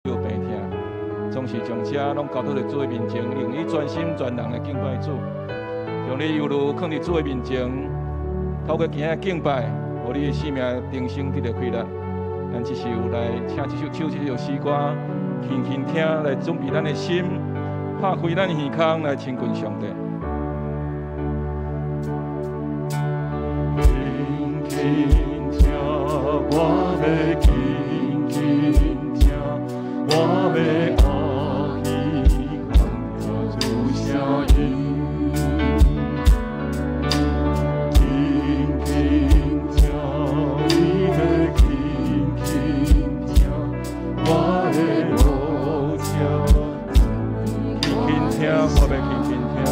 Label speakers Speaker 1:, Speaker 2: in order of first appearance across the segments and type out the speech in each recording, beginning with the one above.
Speaker 1: 有病痛，总是将车拢交到在主的面前，令伊专心全人来敬拜主，将你忧虑放伫主的面前，透过今日敬拜，互你的生命定生得到快乐。咱这是有来请这首唱这首诗歌，轻轻听来准备咱的心，拍开咱的耳孔来亲近上帝。轻轻听，我要轻轻听，我要后耳孔听主声音。轻轻听，你要轻轻听，我的母亲，轻轻听，我要轻轻听。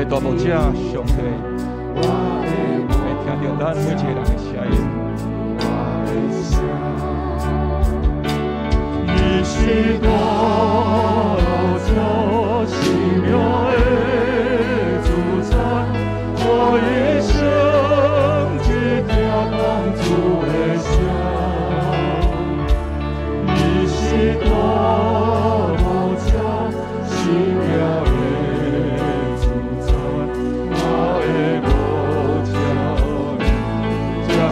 Speaker 1: 大牧者上帝，会听到咱每一个人的声音。你是大牧者，奇妙的主宰，我的生只听讲主的声。你是大牧者，奇妙的。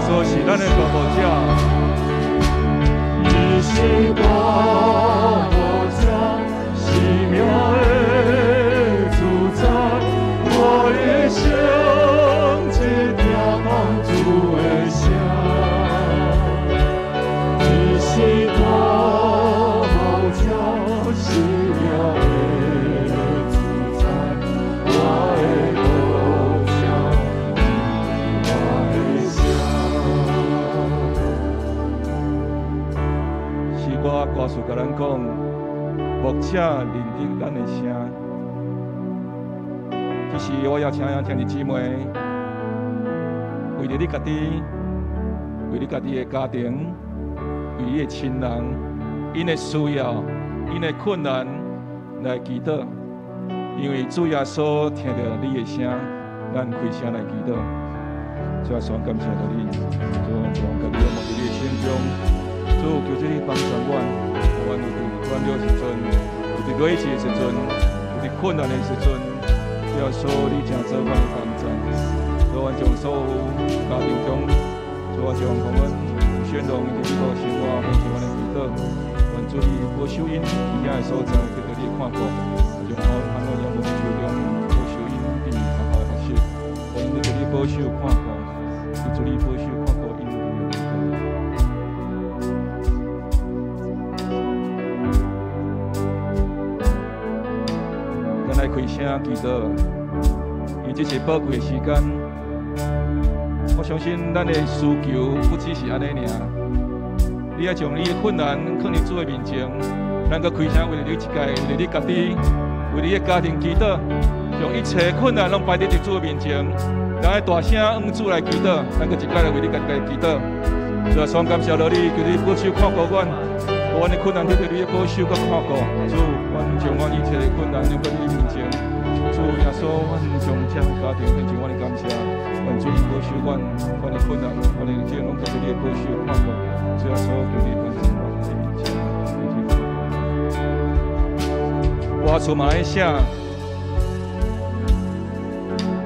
Speaker 1: 所是咱的大牧者，你是大牧者，奇妙的主宰，我的生只听讲主的声。你是大牧者，奇妙的主宰，我的牧者，我的声。我歌词甲咱讲，牧者认得咱的声。这时我要请兄弟姊妹，为了你家己，为你家己的家庭，为你的亲人，因的需要，因的困难来祈祷。因为主耶稣听到你的声，咱开声来祈祷。主耶稣感谢你，主将家己要放在你的心中。主，求主你帮助阮，阮有伫软弱的时阵，有伫软弱的时阵，有伫困难的时阵，要说你正做阮的帮助。主，阮将所有家庭中，主啊，将我们宣荣伫你个生活，奉献阮的祈祷。愿主你保守因，其他的所在得到你的看顾，将我们盼望仰望手中保守因伫学校的学习，我因得到你保守看顾，求主你保守看顾因。开声祈祷，因这是宝贵的时间。我相信咱的需求不只是安尼尔，你要将你的困难放伫主的面前，咱个开声为了你一家，为了你家己，为了你的家庭祈祷，将一切困难拢摆伫主的面前，咱爱大声向主来祈祷，咱个一家来为你家己祈祷。主啊，双感谢你，求你保守看顾阮，阮的困难在你的保守甲看顾，主，阮将阮一切的困难留在你面前。主耶稣，阮将这家庭献上阮的感谢，愿主你保守阮的困难，阮的一切拢在你的保守看顾。主耶稣，求你帮助阮的一切。我出马来西亚，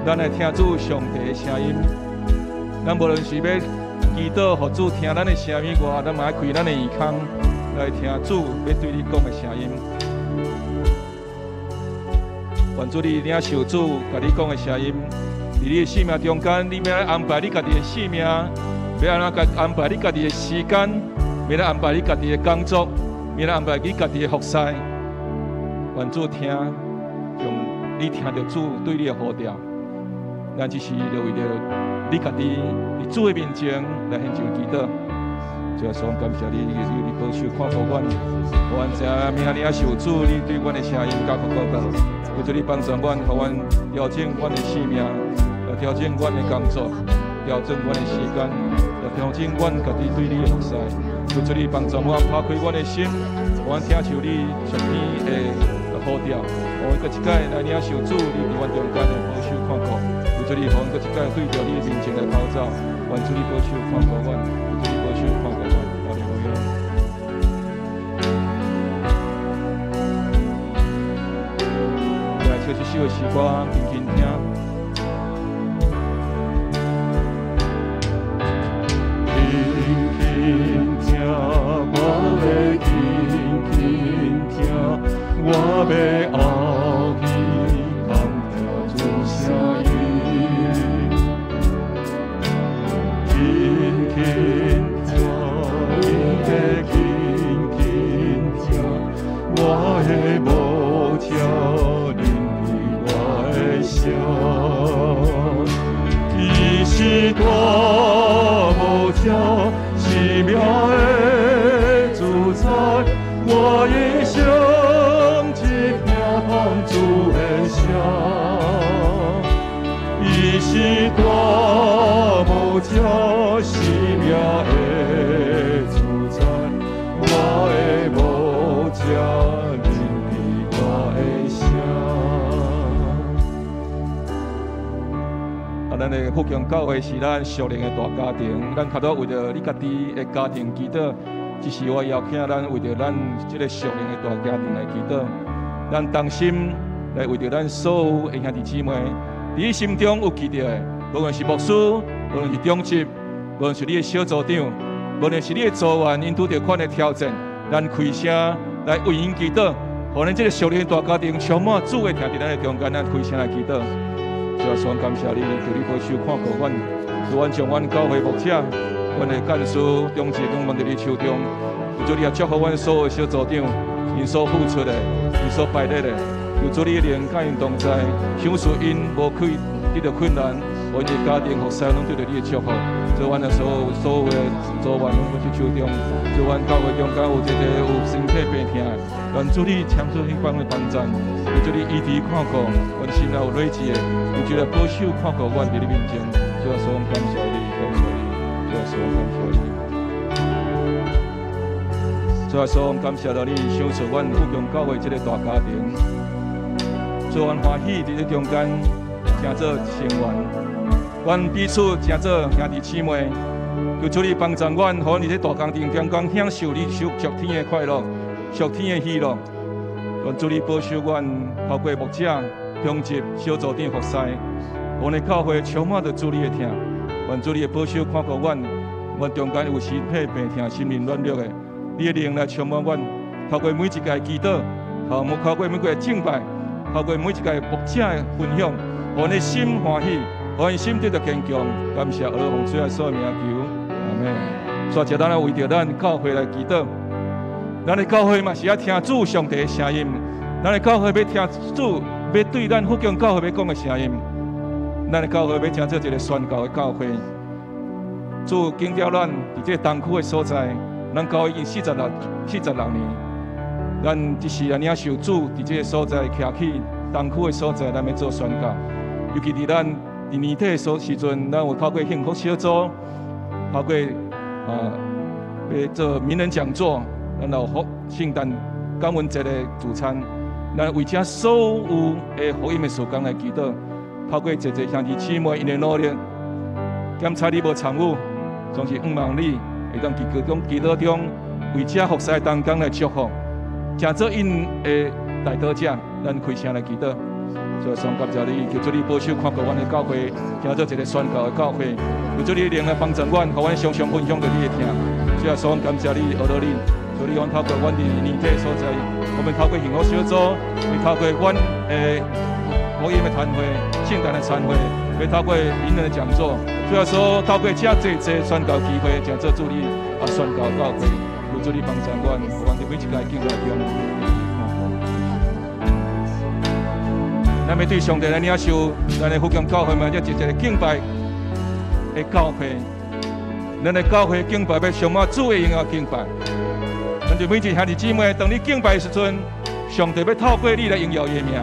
Speaker 1: 咱来听主上帝的声音。咱无论是要祈祷，互主听咱的声音外，咱嘛要开咱的耳孔来听主要对你讲的声音。愿主你领受主甲你讲的声音，伫你的生命中间，你要来安排你家己的生命，要安怎安排你家己的时间，要来安排你家己的工作，要来安排你家己的服侍。愿主听，用你听到主对你的呼召，咱只是就为着你家己伫主的面前来献上祈祷。主耶稣，感谢你，你保守看顾阮，阮这命领受主你对阮的声音甲祷告。求主你帮助阮，互阮调整阮的生命，调整阮的工作，调整阮的时间，调整阮家己对你的服侍。求主你帮助阮，打开阮的心，互阮听受你上天的呼召，互阮搁一摆来领受主你伫阮中间的保守看顾。求主你互阮搁一摆对着你的面前来跑走，愿主你保守看顾阮，求主你保守看顾阮。哈利路亚。来，唱一首的诗歌，轻轻听。我要后去，听着主声音，轻轻听，你的轻轻听，我的无条认为我的声，伊是大无条奇妙的主宰，我一生。主的声，伊是大无条奇妙的主宰，我的无条认为我的声。咱的福强教会是咱属灵的大家庭，咱较多为着你家己的家庭祈祷，只是我邀请咱为着咱这个属灵的大家庭来祈祷。咱同心来为着咱所有的兄弟姊妹，伫你心中有记着的，无论是牧师，无论是中职，无论是你的小组长，无论是你的组员，因拄着款的挑战，咱开声来为因祈祷，互咱这个属灵大家庭充满主的听伫咱的中间，咱开声来祈祷。主啊，所感谢你，求你保守看顾阮，主阮将阮教会牧者，阮的干事、中职拢放伫你手中，求你也祝福阮所有的小组长，因所付出的。因所摆列的，有主你的灵甲因同在，享受因无可遇到困难，阮的家庭服侍拢对着你的祝福。做阮的所有的组员拢去手中，做阮教会中间有一个有身体病痛，愿主你抢出迄帮的帮助，愿主你医治看顾，阮心内有累积的，愿主来保守看顾阮伫你面前。主啊，所感谢你，感谢你，主啊，所感谢你。主啊，所感谢到你享受阮福强教会这个大家庭，做阮欢喜伫这中间，成做成员，阮彼此成做兄弟姊妹。求主你帮助阮，互阮伫这大家庭中间享受你属天的快乐，属天的喜乐。愿主你保守阮，透过牧者、中职、小组长服侍，阮的教会充满着主你的听。愿主你保守看顾阮，阮中间有身体病痛、心灵软弱的。你的灵来充满阮，透过每一个祈祷，透过每一个敬拜，透过每一个牧者的分享，互阮的心欢喜，互阮心得到坚强。感谢阿拉奉主耶稣的名求，阿门。所以，咱来为着咱教会来祈祷。咱的教会嘛是要听主上帝的声音，咱的教会要听主要对咱福强教会要讲的声音。咱的教会要成做一个宣教的教会。主拣调咱伫这东区的所在。咱教会已经46年，咱只是领受主伫这个所在徛起东区的所在，咱要做宣教。尤其伫咱伫年底的时阵，咱有透过幸福小组，透过要做名人讲座，咱有圣诞感恩节的主餐，咱为这所有的福音的事工来祈祷，透过这兄弟姊妹因的努力，检查你无参与，总是望你会当祈祷中为这服侍当中来祝福，诚做因的代祷者，咱开声来祈祷。所以，上感谢你，求主你保守看顾阮的教会，听做一个宣教的教会，求主你灵来帮助阮，互阮常常分享着你的听。主要所感谢你，学到你，求你阮透过阮的年体所在，我们透过幸福小组，会透过阮的福音的团会、圣诞的餐会，会透过引人的讲座，主要说透过这宣教机会，诚做主你宣教教会，求主你帮助阮，互阮伫每一个敬拜中。咱要对上帝来领受，咱的福音教会嘛，这一个敬拜的教会。咱的教会敬拜要充满主的荣耀敬拜。咱就每一兄弟姊妹，当你敬拜的时阵，上帝要透过你来荣耀伊的名。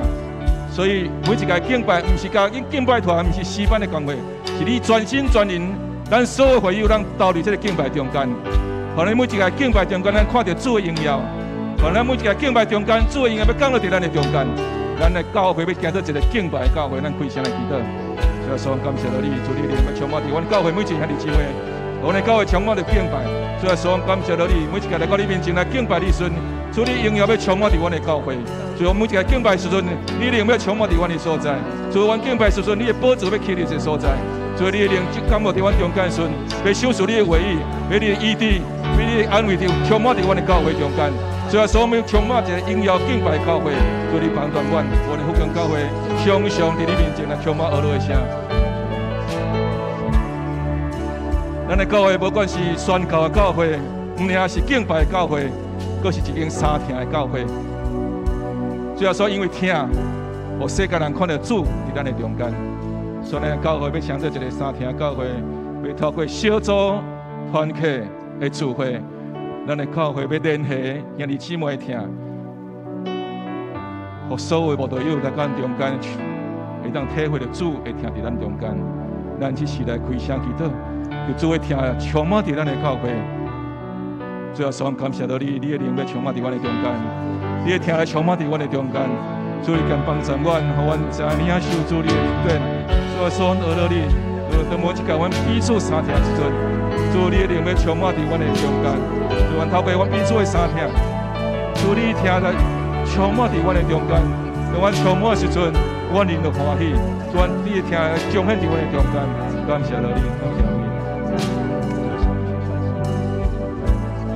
Speaker 1: 所以每一个敬拜，不是甲敬拜团，不是死板的讲话，是你全心全灵，咱所有会友，咱投入这个敬拜中间。可能每一个敬拜中间，咱看到主的荣耀；可能每一个敬拜中间，主的荣耀要降落在咱的中间。咱的教会要行到一个敬拜的教会，咱开声来祈祷。所以说，感谢你，主你灵要充满伫阮教会每一兄弟姊妹，阮的教会充满着敬拜。所以说，感谢你，每一个来到你面前来敬拜你时，主你荣耀要充满伫阮的教会。所以每一个敬拜时阵，你灵要充满伫阮的所在。所以阮敬拜时阵，你的宝座要起伫这所在。所以你的灵感冒伫阮中间时，要享受你的话语，要你的医治，要你的安慰，充满伫阮的教会中间。所以，所有充满一个荣耀敬拜教会，求你帮助阮，我的福音教会常常伫你面前来充满耳朵的声。咱的教会，不管是宣教的教会，唔领是敬拜的教会，阁是一间三听的教会。主要说，因为听，互世界人看到主伫咱的中间。所以，咱教会要创造一个三听的教会，要透过小组团契的聚会。咱的教会要联系兄弟姊妹听，互所有无道友在咱中间，会当体会到主会听伫咱中间。咱只是来开声祈祷，有主会听充满伫咱的教会。最后，所感谢到你，你的灵要充满伫阮的中间，你的听来充满伫阮的中间。主你敢帮助阮，互阮知影受主你的恩典。最后，所学到你，当每一个阮彼此相听时阵，主你的灵要充满伫阮的中间。主，阮透过阮彼此的相听，主你听来充满伫阮的中间。当阮充满的时阵，阮灵就欢喜。主，你的听来彰显伫阮的中间。感谢你，感谢你。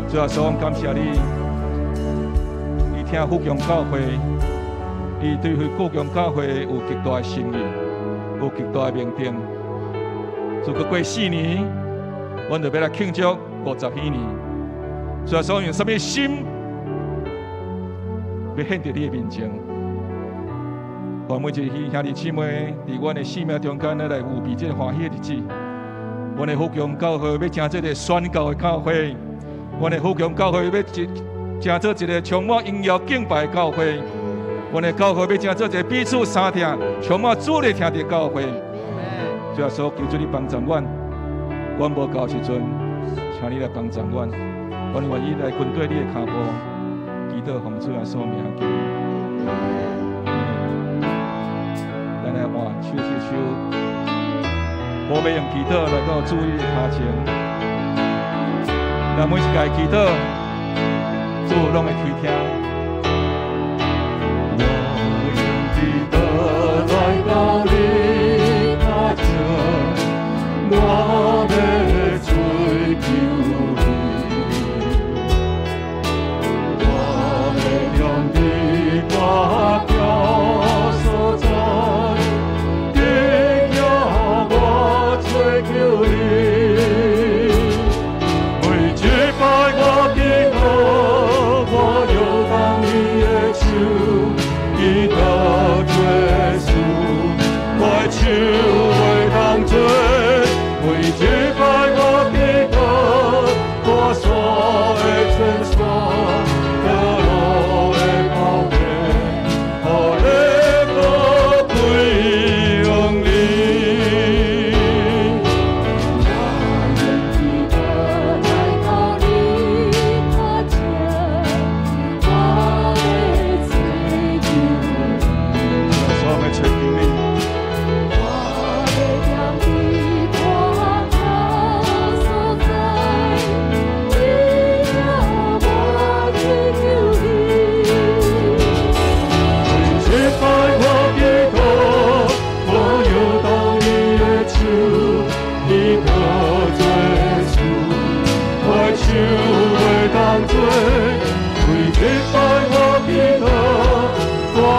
Speaker 1: 最后，所感谢你，你听福音教会，你对福音教会有极大的心意，有极大的命定。如果过4年，阮就要来庆祝50余年。所以说，用什么心要献在你的面前？愿每一个兄弟姊妹伫阮的生命中间来有比这欢喜的日子。阮的福音教会要成这个宣教的教会，阮的福音教会要成做一个充满荣耀敬拜的教会。阮的教会要成做一个彼此相听、充满主的听的教会。最后说，求主你帮助阮，阮无够时阵，请你来帮助阮。阮愿意来跟对你的脚步，祈祷奉主耶稣名求。咱来换手，无要用祈祷来到主你的脚前。咱每一个祈祷，主拢会垂听。我用祈祷来到你脚前，我要追求。为击败我的恶，我有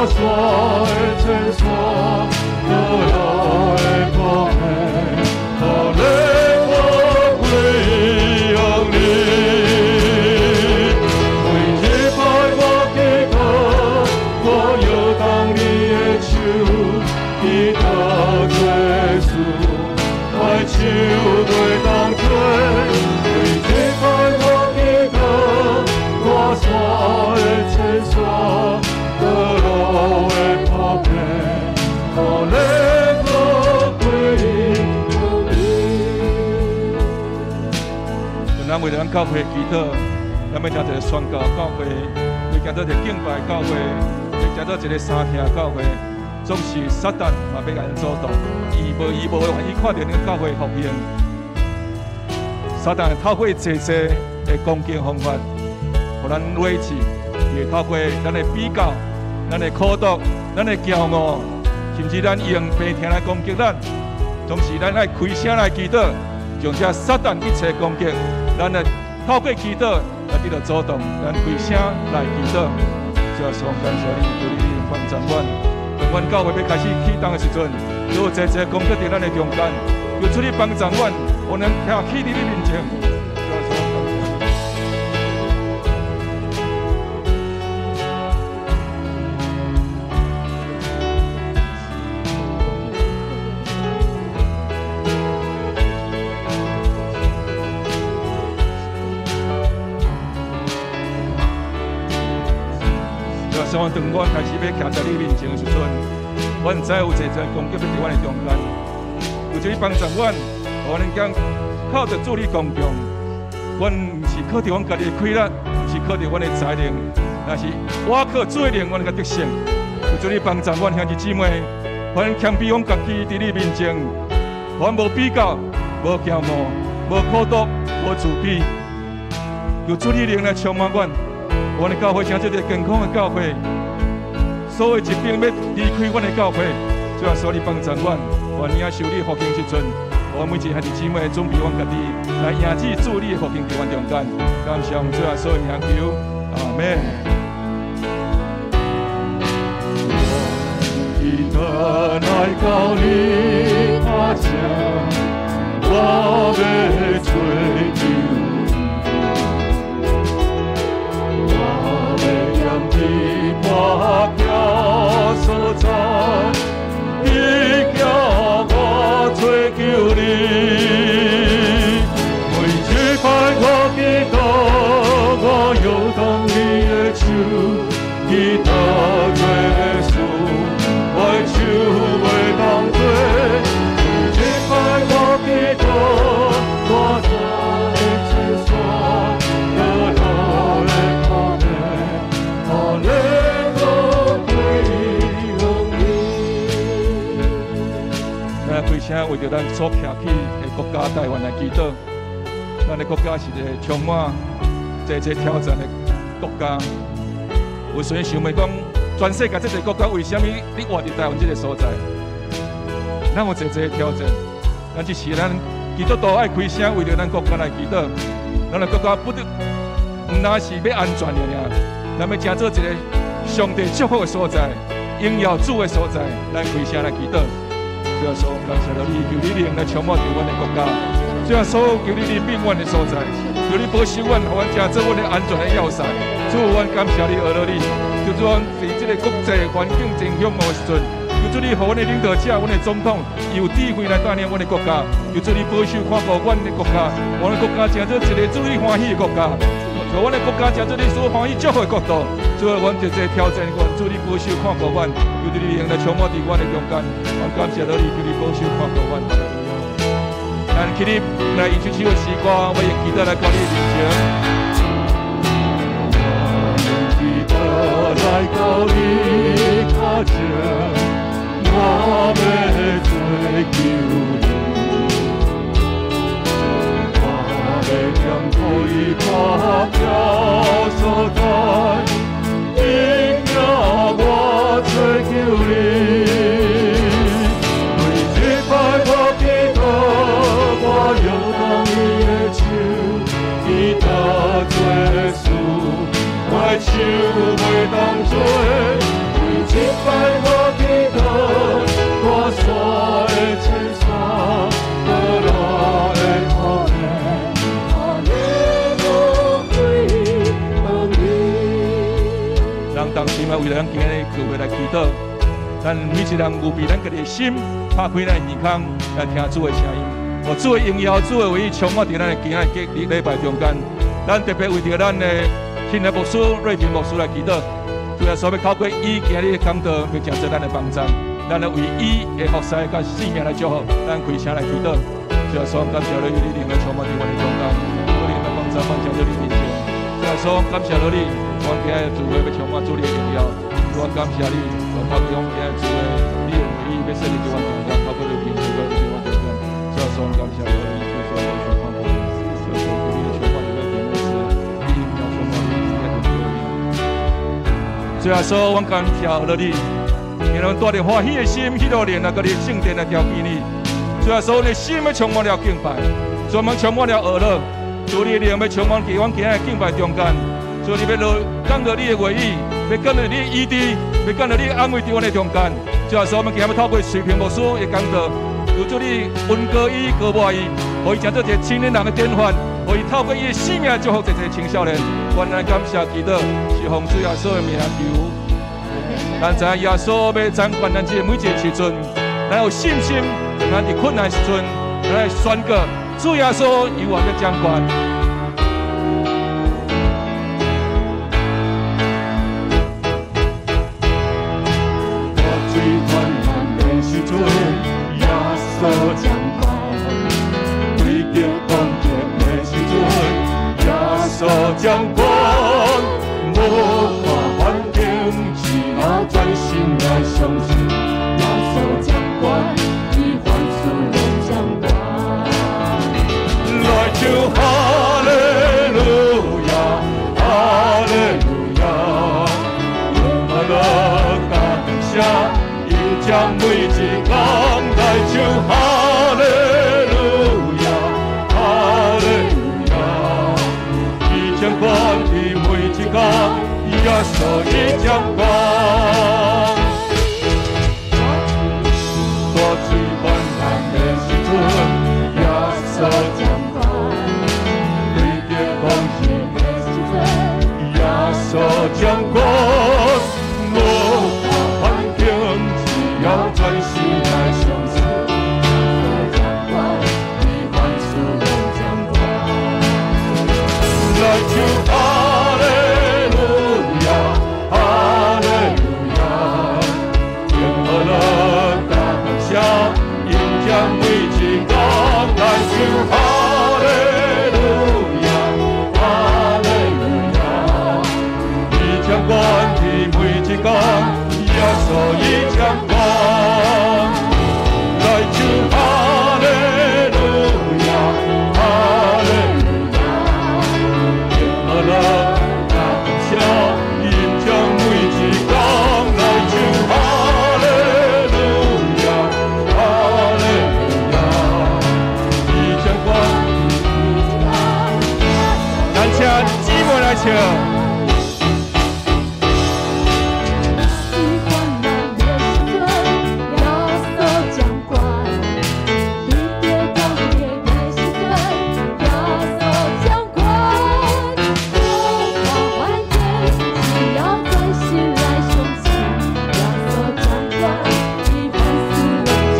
Speaker 1: 所的诊所，得到的福气，好嘞，我归向你。为这拜我祈祷，我要当你的手，祈祷耶稣，我手袂当退。为这拜我祈祷，我所的诊所。得路的福气，好嘞，我归向你。咱为咱教会祈祷，咱要听一个宣告教会，为行做一个敬拜教会，为行做一个三听教会，总是撒旦嘛要甲咱阻挡，伊无的愿意看到咱教会复兴。撒旦透过济的攻击方法，互咱委屈，也透过咱的比较。咱的苦毒，咱的骄傲，甚至咱用病痛来攻击咱，总是咱爱开声来祈祷，将这撒旦一切攻击，咱来透过祈祷来得到阻挡，咱开声来祈祷。主啊，感谢你，求你帮助阮。当阮教会要开始启动的时阵，有一切攻击在咱的中间，求主你帮助阮，我能站起你的面前。当我开始要徛在你面前的时阵，我知有一个攻击要在我的中间，有这帮助阮，我能讲靠着主你光强，阮不是靠着阮家己的气力，不是靠着阮的才能，但是我靠主的灵，阮个得胜。有主你帮助阮兄弟姊妹，阮谦卑阮家己在你面前，阮无比较，无骄傲，无苦毒，无自卑，有主你灵来充满阮。我的教会成做一个健康的教会，所有疾病要离开我的教会，主要所你帮助阮，愿领受你福音时阵，我每一兄弟姊妹准备阮家己来迎接主你的福音在阮中间，感谢主要所有名求，阿门。我祈祷来到你脚前，我要追求。我叫所在，你叫我追求你，为这拜我祈祷，我要当你的手，祈祷耶稣，我手袂当退，为这拜我祈祷，我在诊所，得到的福气，好嘞。开声为着咱所徛起的国家台湾来祈祷，咱的国家是一个充满这挑战的国家。有时想问讲，全世界这个国家为什么你活伫台湾这个所在？咱有这挑战，但是咱基督徒爱开声为着咱国家来祈祷。咱的国家不单是要安全尔，咱要成做一个上帝祝福的所在，荣耀主的所在，咱开声来祈祷。主要说，感谢到你，求你灵来充满着阮的国家。主要说，求你怜悯阮的所在，求你保守阮，互阮成做阮的安全的要塞。主，阮感谢你，阿罗你。求主，阮在这个国际环境真险恶的时阵，求主你，互阮的领导者、阮的总统有智慧来带领阮的国家。求主你保守看顾阮的国家，阮的国家成做一个主你欢喜的国家。就阮的国家成做你所欢喜祝福的国度。主啊，阮在这挑战，阮主你保守看顾阮，求主你用来充满伫阮的中间。阮感谢到你，求你保守看顾阮。咱起立来演出首的诗歌，我用吉他来到你面前。吉他来到你脚前，我要追求你。让我一把飘所在，引领我追求你。为这拜我祈祷，我要当你的手，祈祷耶稣，我手袂当做。为
Speaker 2: 敬拜我的头，我所的亲属，我落的苦难，我的无悔和你。
Speaker 1: 咱当时嘛，为了咱今日聚会来祈祷，咱每一人有比咱家己的心打开咱的耳孔来听主的声音。我主的荣耀，主的唯一充满在咱的今日礼拜中间。咱特别为着咱的亲爱牧师瑞平牧师来祈祷，主要所要透过伊今日的讲道，要成做咱的帮助。咱要为伊的服侍甲性命来祝福，咱开声来祈祷。主要所感谢你，你灵的充满在我的中间，我灵的帮助，帮助到你面前。主要所感谢你，我今日聚会要充满主你的荣耀。我感谢你，我透过我今日聚会，你用唯一要设立在我中间，透过你平时在我中间。主要所感谢你，主所有的帮助，主要所给你的充满在我里面是，你要充满你今天的祝福。主要所我感谢你。让我们带着欢喜的心，去到连那个圣殿来调皮你。主要所有的心要充满了敬拜，专门充满了娱乐。主你的灵要充满在我们今日敬拜中间。主你要讲到你的话语，要讲到你的意志，要讲到你的安慰在我们的中间。主要所我们今日透过水平牧师的讲道，求主你温歌伊、高抹伊，可以成做一个青年人的典范，可以透过伊的性命祝福这些青少年。原来感谢祈祷，是奉主耶稣的名求。咱知影耶稣要掌管咱这每一个时阵，咱有信心，咱伫困难时阵，咱来宣告主耶稣由我们掌管。
Speaker 2: 我最患难的时阵，耶稣掌管；危急攻击的时阵，耶稣掌管。无看环境。要专心来相信，耶稣掌管，伊凡事拢掌管。来就哈利路亚，哈利路亚，阿拉感谢，因将每一天来就哈利路亚，哈利路亚，伊将管的每一天。耶稣已掌管，我最患难的时阵，耶稣掌管；危急风险的时阵，耶稣掌管。无看环境，只要专心来相信，耶稣掌管，伊凡事拢掌管。来就哈利。每一天来就哈利路亚，哈利路亚，伊掌管的每一天，耶稣已掌管。来就哈利路亚，哈利路亚，阿拉感谢，因将每一天来就哈利路亚。请姊妹来唱。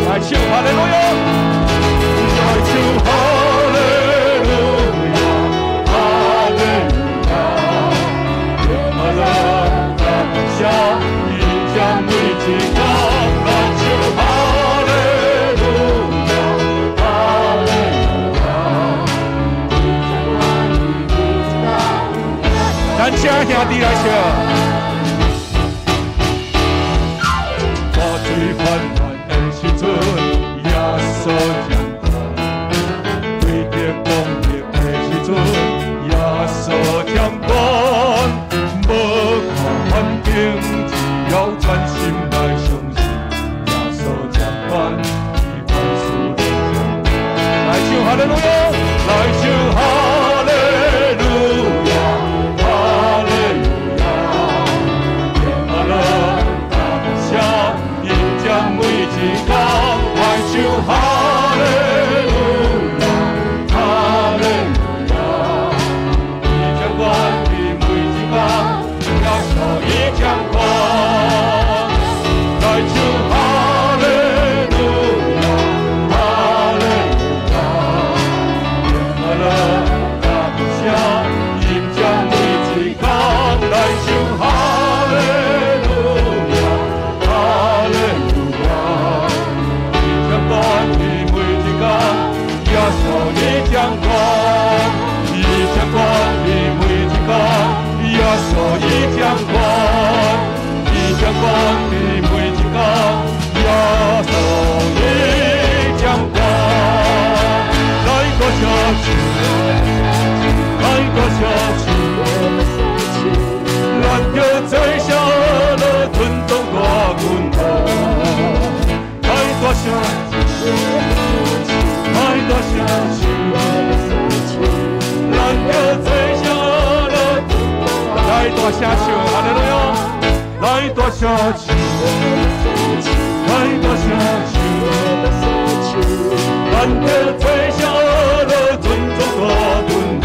Speaker 2: 来唱哈利路亚，来唱哈。咱请兄弟来唱。我最患难的时阵，耶稣掌管；危急攻击的时阵，耶稣掌管。无看环境，只要专心来相信，耶稣掌管，伊凡事拢掌管。来唱哈利路亚，来唱哈利路亚。哈利路亚，阿拉感来大声唱，来大声唱，咱着做声阿乐尊重大分量。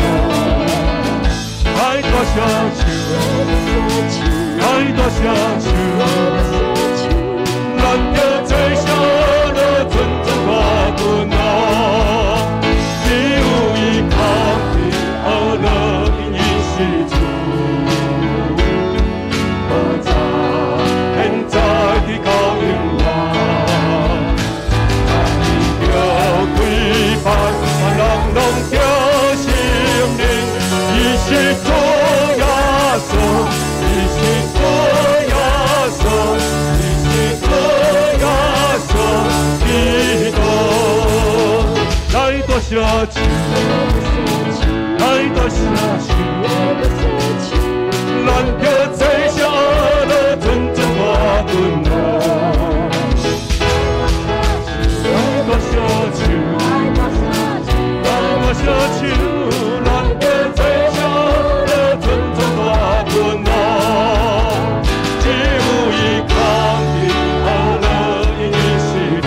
Speaker 2: 来大声唱，来大声唱，咱着做声阿乐尊重大分量。只有伊靠的阿乐，伊是主。现在的高永华，伊着规范，人拢着生命。伊是主耶稣，伊是主耶稣，伊是主耶稣基督。来大声唱，来大声唱，咱着做声阿乐尊重大分量。来大声唱，来大声唱，咱着做声阿乐尊重大分量。只有伊扛起阿乐，伊是主。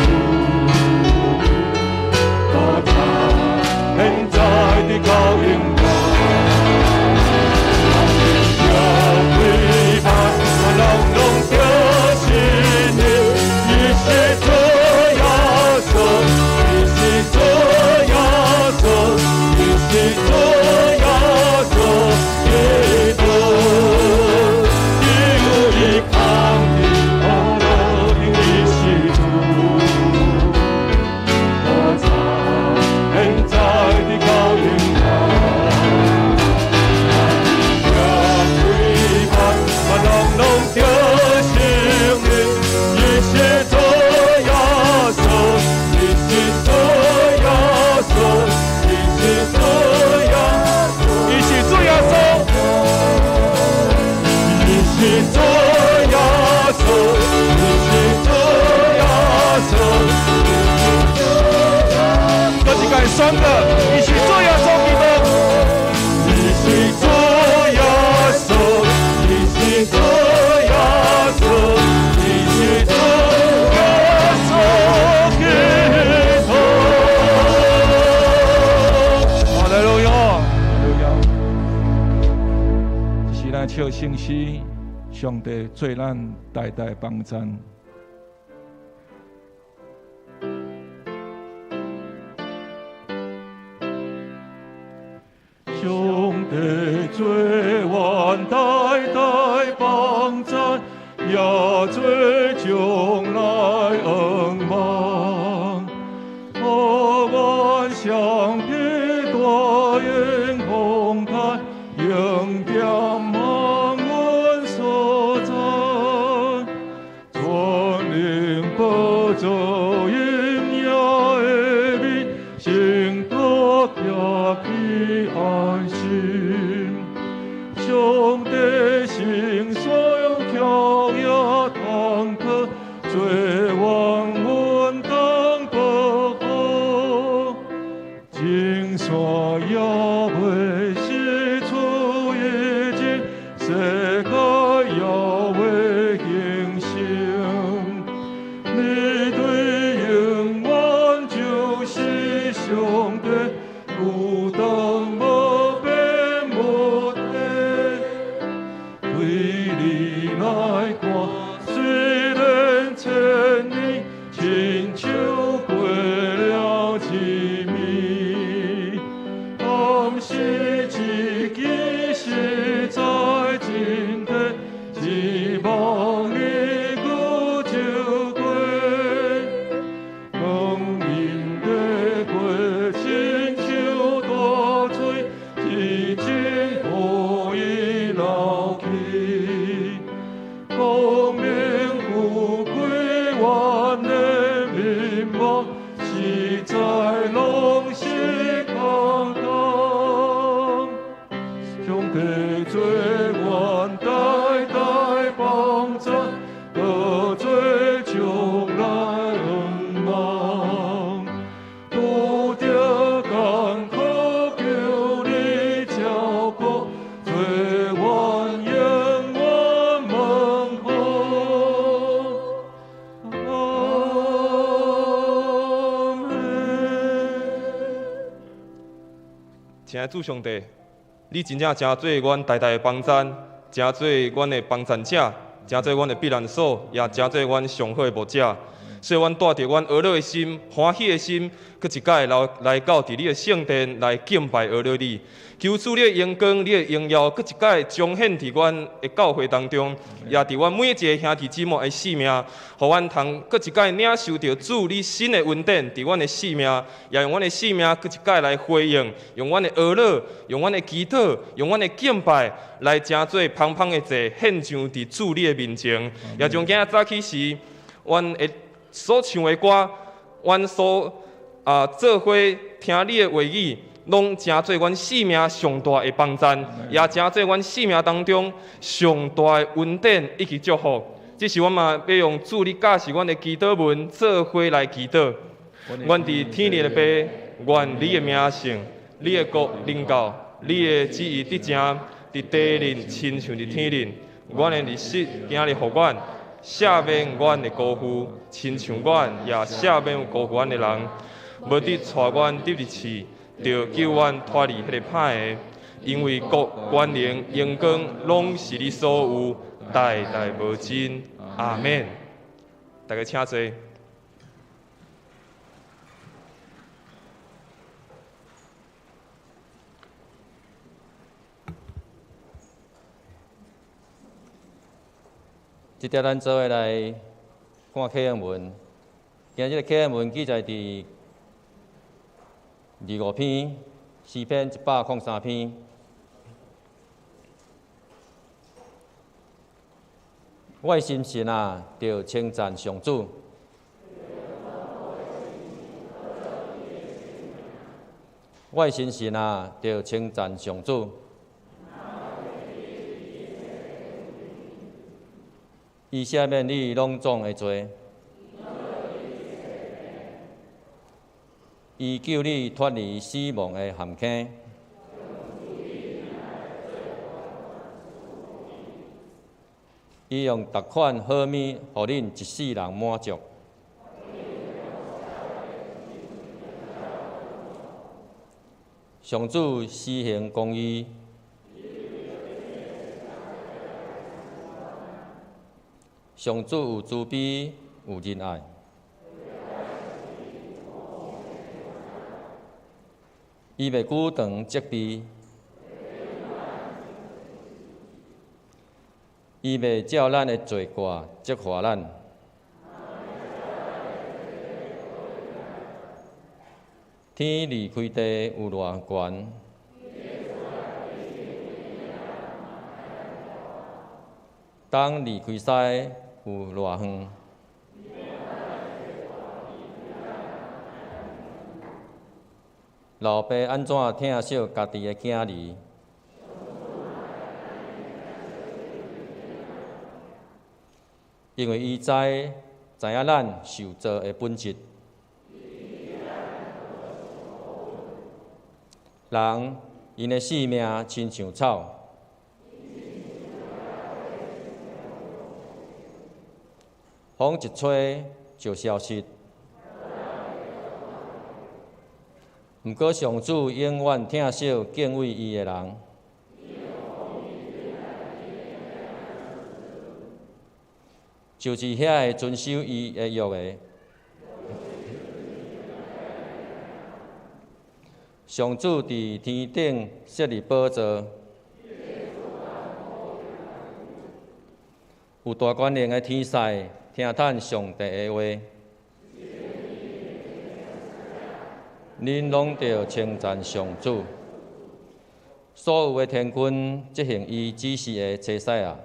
Speaker 2: 我唱现在的高永华。人拢着信任，伊是主耶稣，伊是主耶稣，伊是主耶稣基督。只有伊扛起阿乐，伊是主。我唱现在的高永华。人拢着生命，伊是主耶稣，伊是主耶稣，伊是主耶稣，伊是主耶稣，伊是主耶稣，伊是主耶稣。这是该选的，伊是主耶稣基督，伊是主耶稣。主耶稣，你是主耶稣基督。哈利路亚，哈利路亚。这是咱唱圣诗，上帝做咱代代帮衬。上帝做阮代代帮衬，也做将来恩望。可阮上帝大愿慷慨，永点望阮所在，全能保守因也的面，成得撇去安心。上帝成所有强也通可，做王阮当保护。精山也袂失出一境，世界也袂形成。你对永远就是上帝，不当无变无退。对你来看，虽然千年，亲像过了一暝，但是一记实在真谛，一望你古就过，光明的过，亲像大水，一直可以流去。光明富贵万的面目，实在拢是空空。上帝做阮代代帮衬，可做将来恩望。拄着艰苦，求你照顾，做阮永远门口。
Speaker 3: 亲爱的主上帝，你真正真做阮代代的帮赞，真做阮的帮赞者，真做阮的避难所，也真做阮上好的牧者。所以，阮带着阮俄勒的心、欢喜的心，搁一摆来到伫你的圣殿来敬拜俄勒你。求主你的荣光、你的荣耀，搁一摆彰显伫阮的教会当中，也伫阮每一个兄弟姊妹的性命，互阮通搁一摆领受到主你新的恩典伫阮的性命，也用阮的性命搁一摆来回应，用阮的俄勒，用阮的祈祷，用阮的敬拜来诚做芳芳的祭献上伫主你的面前，也从今仔早起时，阮的所唱的歌，阮所做伙听你的话语。拢诚做阮生命上大的帮赞，也诚做阮生命当中上大的恩典以及祝福。这是阮嘛要用主你教示阮的祈祷文做伙来祈祷。阮伫天里的爸，愿你的名圣，你的国临到，你的旨意得成，伫地人亲像伫天人。阮的日食今日互阮，赦免阮的辜负，亲像阮也赦免辜负阮的人，无得带阮入入去。就救阮脱离迄个歹的，因为国、权能、荣光，拢是你所有，代代无尽。阿免。大家请坐。
Speaker 4: 即条咱做伙来看启恩文。今日个启恩文记载伫25篇，诗篇103篇。我的心神啊，着称赞上主。我的心神啊，着称赞上主。伊赦免你拢总的罪。伊救你脱离死亡的陷阱，伊用逐款好物，互恁一世人满足。上主施行公义，上主有慈悲，有仁爱。伊袂久长责备，伊袂照咱的罪过责罚咱。天离开地有偌悬，冬离开西有偌远。老爸安怎疼惜家己的囝儿？因为伊知影咱受造的本质。人因的性命亲像草，风一吹就消失。毋过上主永远疼惜敬畏伊的人，就是遐个遵守伊的约的。上主伫天顶设立宝座，有大权能的天使听叹上帝的话。恁拢着称赞上主，所有的天君执行伊指示的车驶啊！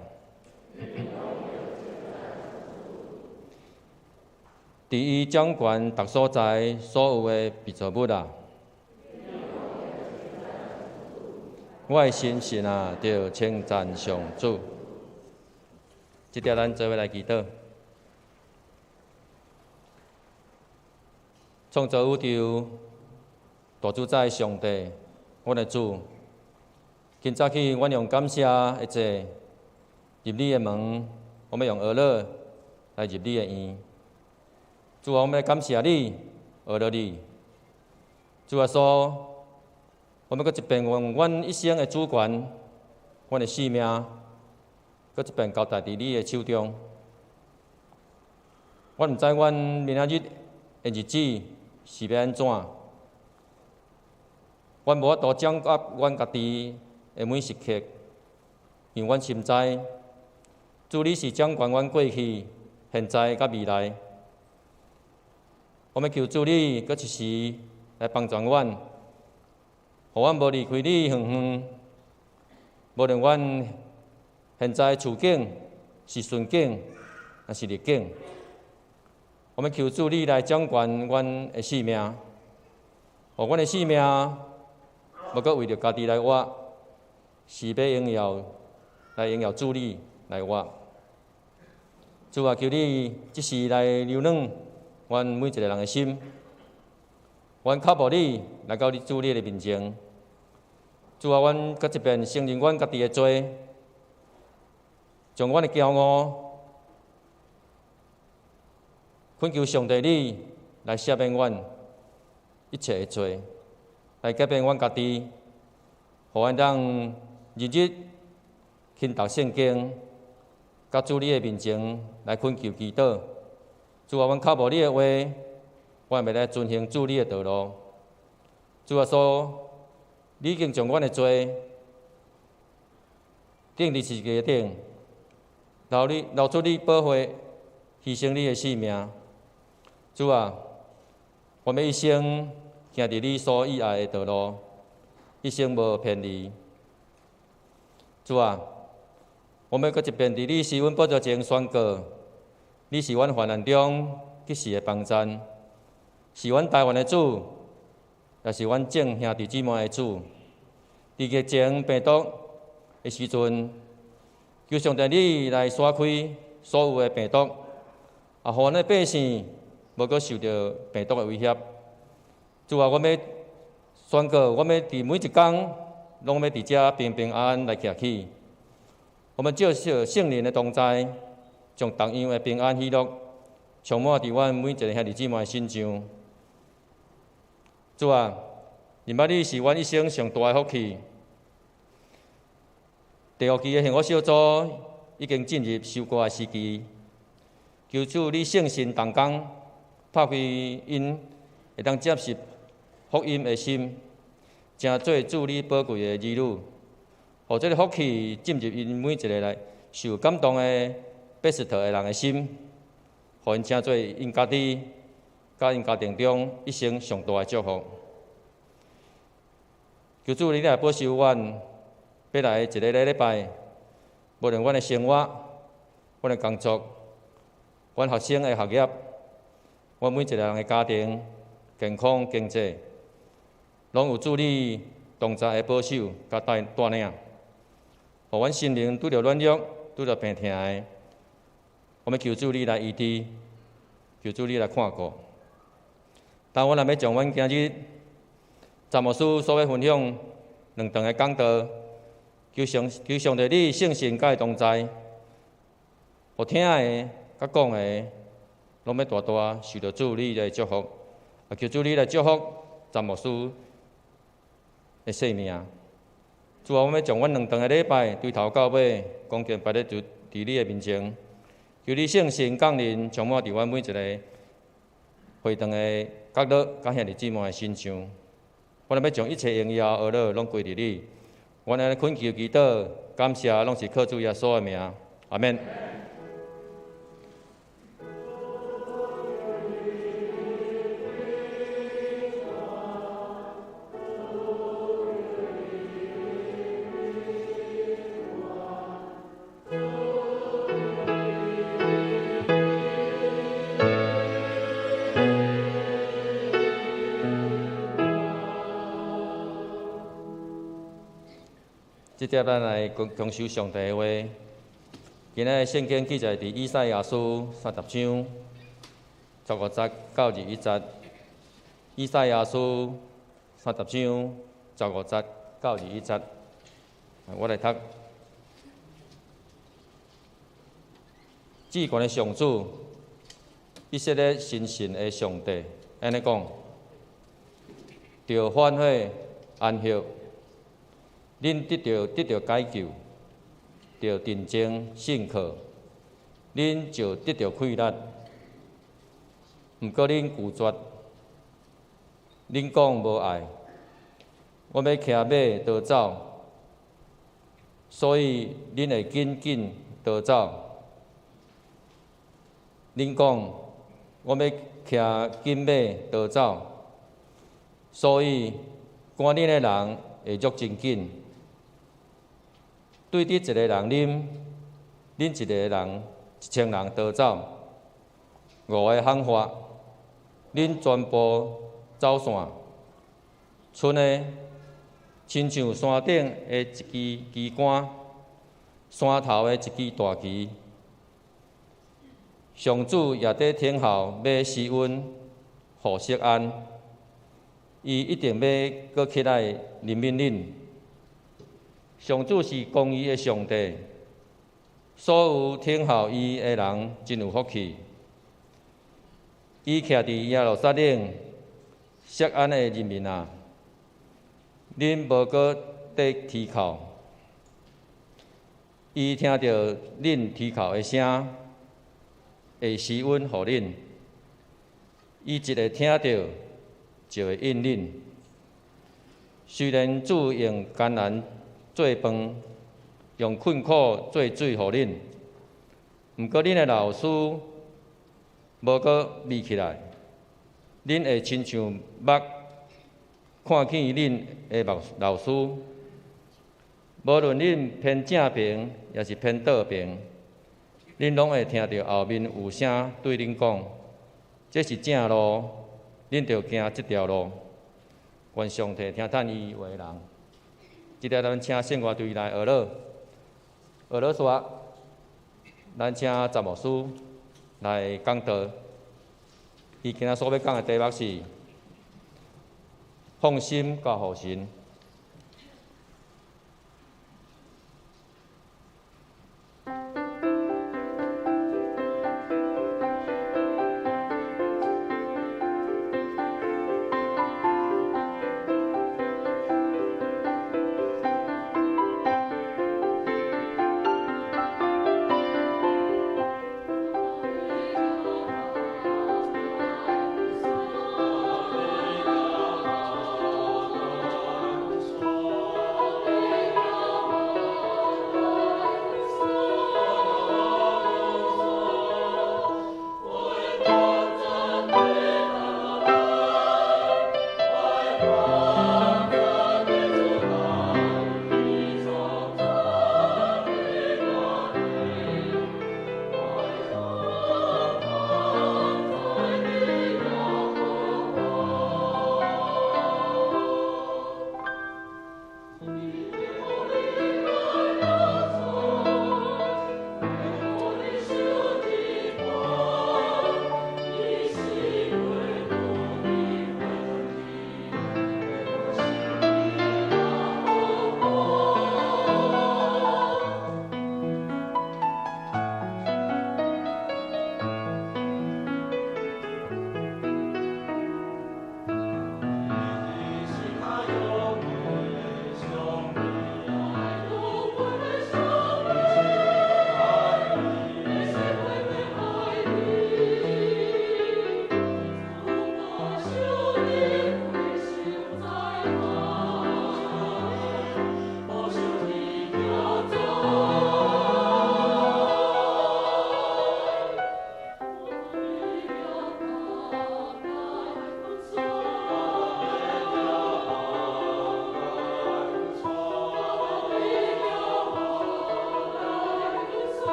Speaker 4: 伫伊掌权逐所在，所有的被造物啊！我的心神啊，着称赞上主。即条咱做伙来祈祷。创造宇宙大主宰上帝，阮的主，今早起，阮用感谢的祭入你的门，我们用俄勒来入你的院。主啊，我们感谢你，俄勒你。主啊，说我们搁一遍用阮一生的主权、阮的性命，搁一遍交代伫你的手中。我毋知阮明仔日的日子是要安怎，阮无法度掌握阮家己的每时刻，因为阮深知，主你是掌管阮过去、现在甲未来。我们求主你搁一时来帮助阮，互阮无离开你远远。无论阮现在处境是顺境，还是逆境，我们求主你来掌管阮的性命，互阮的性命无搁为着家己来活，是要荣耀主你来活。主啊，求你即时来柔软阮每一个人的心，阮靠无你来到主你的面前。主啊，阮搁一遍承认阮家己的罪，将阮的骄傲恳求上帝你来赦免阮一切的罪，来改变阮家己，互阮当日日勤读圣经，甲主你的面前来恳求祈祷。主啊，阮靠无你的话，阮要来遵行主你的道路。主啊，你已经将阮的罪钉伫十字架顶，留出你保护、牺牲你的性命。主啊，我们一生行伫你所喜爱的道路，一生无偏离。主啊，我们搁一遍伫你施恩宝座前宣告，你是阮患难中及时的帮衬，是阮台湾的主，也是阮众兄弟姊妹的主。伫疫情病毒的时阵，求上帝你来刷开所有的病毒，互阮的百姓无搁受到病毒的威胁。主啊，我要宣告，我们伫每一天，拢要伫遮平平安安来徛起。我们借着圣灵的同在，将同样的平安喜乐充满伫阮每一个兄弟姊妹的心上。主啊，认捌你是阮一生上大的福气。第6期的幸福小组已经进入收割的时期，求主你圣神同工，拍开因会当接受福音的心，成做主你宝贵的儿女，互这个福气进入因每一个来受感动的贝斯特的人的心，互因成做因家己甲因家庭中一生上大的祝福。求主你来保守阮，要来一个礼拜，无论阮的生活、阮的工作、阮学生的学业、阮每一个人的家庭、健康、经济，拢有主你同在的保守甲带领，互阮心灵拄着软弱、拄着病痛的，我们求主你来医治，求主你来看顾。当我若要将阮今日查牧师所要分享2段的讲道，求上帝你圣神甲伊同在，互听的甲讲的，拢要大大受到主你的祝福，也求主你来祝福查牧师的性命。主啊，我们将阮2段的礼拜对头到尾，恭敬摆咧伫你的面前，求你圣神降临，充满伫阮每一个会堂的角落，甲兄弟姊妹的身上。我要将一切荣耀、恶乐拢归伫你。我来恳求祈祷，感谢拢是靠主耶稣的名。阿免。即点咱来恭受上帝的话。今仔圣经记载伫以赛亚书30章15节到21节。以赛亚书30章15节到21节。我来读。至高的上主，以色列神的上帝，安尼讲：着欢喜安息，恁得到解救，着定睛信靠，恁就得到快乐。毋过恁拒绝，恁讲无爱，我要骑马逃走，所以恁会紧紧逃走。恁讲我要骑金马逃走，所以赶恁的人会足真紧。对伫一个人啉，恁一个人1000人逃走，5个喊发，恁全部走散，剩的亲像山顶的一支旗杆，山头的一支大旗。上主也在天后要施恩，互锡安，伊一定要搁起来怜悯恁。上主是公义的上帝，所有听候伊的人真有福气。伊徛伫耶路撒冷，锡安的人民啊，恁无搁得啼哭，伊听到恁啼哭的声，会施恩互恁。伊一个听到，就会应恁。虽然主用艰难做饭，用困苦做水互恁，毋过恁的老师无搁眯起来，恁会亲像目看见恁的老师，无论恁偏正平，也是偏倒平，恁拢会听到后面有声对恁讲，这是正路，恁着行这条路。愿上帝听叹伊话的人。即个咱请圣乐队来学乐，学乐说，咱请查牧师来讲道。伊今仔所要讲的题目是放心交互神。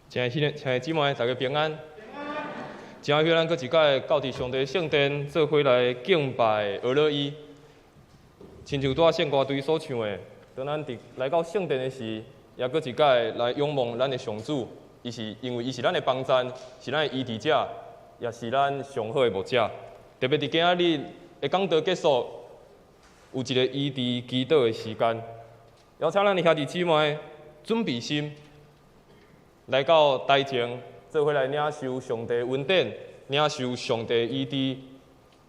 Speaker 3: 亲爱的姊妹，大家平安。真欢喜咱搁一届到伫上帝圣殿做伙来敬拜俄勒伊。亲像拄圣歌队所唱的，当咱来到圣殿的时，也搁一届来仰望咱的上主。因为伊是咱的帮赞，是咱的医治者，也是咱上好的牧者。特别伫今仔日的讲道结束，有一个医治祈祷的时间，邀请咱的兄弟姊妹准备心，来到台前，做伙来领受上帝恩典，领受上帝医治，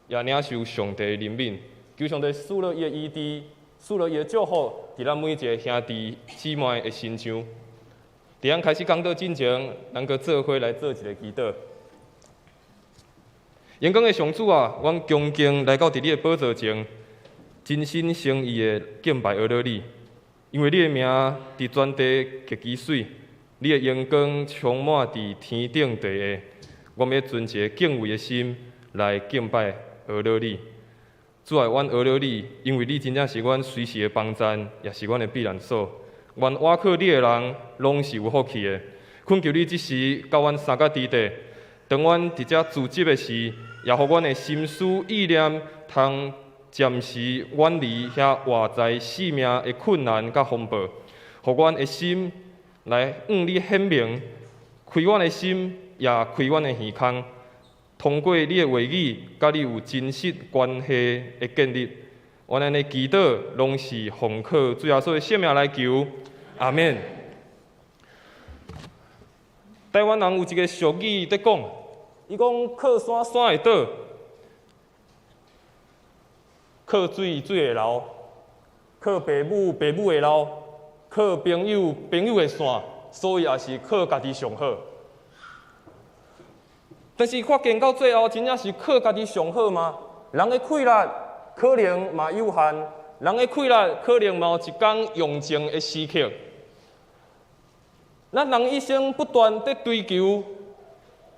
Speaker 3: 也领受上帝怜悯。求上帝赐了伊的医治，赐了伊的祝福，伫咱每一个兄弟姊妹的身上。伫咱开始讲道之前，咱搁做伙来做一个祈祷。阳光的上主啊，阮恭敬来到伫你的宝座前，真心诚意的敬拜阿勒你，因为你的名伫全地极其水，你的阳光充满伫天顶地下，我们要存一个敬畏的心来敬拜阿勒你。主啊，阮阿勒你，因为你真正是阮随时的帮赞，也是阮的避难所。愿倚靠你的人，拢是有福气的。恳求你即时教阮三角地地，当阮伫遮自责的时，也互阮的心思意念通暂时远离遐活在生命的困难甲风暴，互阮的心来向你显明，开阮的心，也开阮的耳孔，通过你的话语，甲你有真实关系的建立。阮安尼祈祷，拢是奉靠主耶稣的圣名来求，阿免。台湾人有一个俗语在讲，伊讲靠山山会倒，靠水水会流，靠父母父母会流，靠朋友朋友会散，所以也是靠家己上好。但是发现到最后，真正是靠家己上好吗？人的气力可能嘛有限，人的气力可能嘛有一天用尽的时刻。咱人一生不断在追求，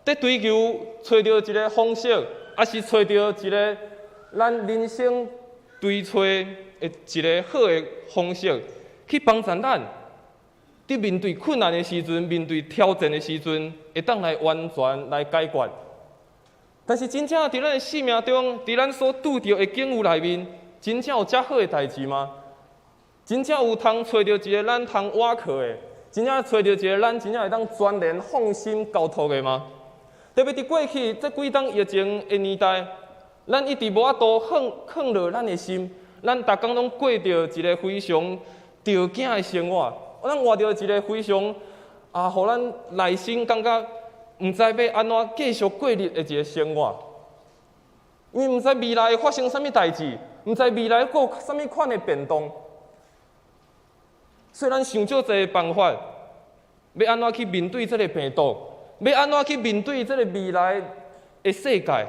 Speaker 3: 找到一个方式，也是找到一个咱人生追找的一个好的方式，去帮助咱伫面对困难的时阵、面对挑战的时阵，会当来完全来解决。但是真正伫咱的生命中，伫咱所拄着的境遇内面，真正有遮好的代志吗？真正有通找到一个咱通倚靠的？真正找到一个咱真正会当全然放心交托的吗？特别伫过去这几档疫情的年代，咱一直无法度放落咱的心，咱逐工拢过着一个非常着惊的生活，咱活着一个非常互咱内心感觉毋知要安怎继续过日的一个生活，因为毋知未来会发生啥物代志，毋知未来佫有啥物款的变动。所以咱想足侪办法，要安怎去面对这个病毒，要安怎去面对这个未来的世界。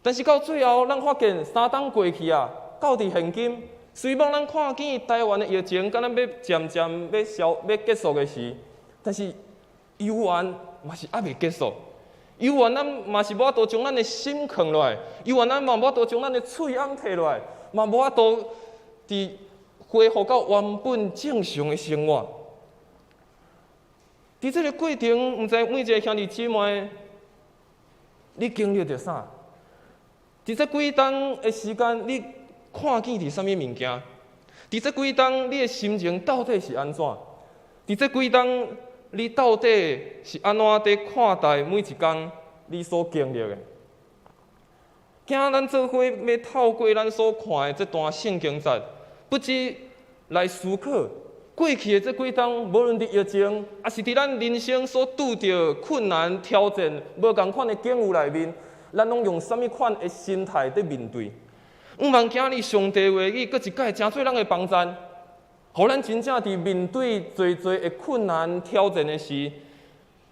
Speaker 3: 但是到最后，咱发现3冬过去啊，到伫现今，虽然咱看见台湾的疫情敢若要渐渐要结束的时，但是犹原嘛是还未结束。犹原咱嘛是无法度将咱的心藏落来，犹原咱嘛无法度将咱的喙暗摕落来，嘛无法度伫恢复到原本正常的生活。伫这个过程，毋知每一个兄弟姊妹，你经历着啥？伫这几冬的时间，你看见伫啥物物件？伫这几冬，你的心情到底是安怎？伫这几冬，你到底是安怎伫看待每一天你所经历的？今咱做伙要透过咱所看的这段圣经节，不止来思考过去的这几冬，无论伫疫情，也是伫咱人生所拄着困难、挑战、无共款的境遇内面，咱拢用啥物款的心态伫面对？毋望今日上帝话语，搁一届真做人的帮赞，互咱真正伫面对侪的困难、挑战的时，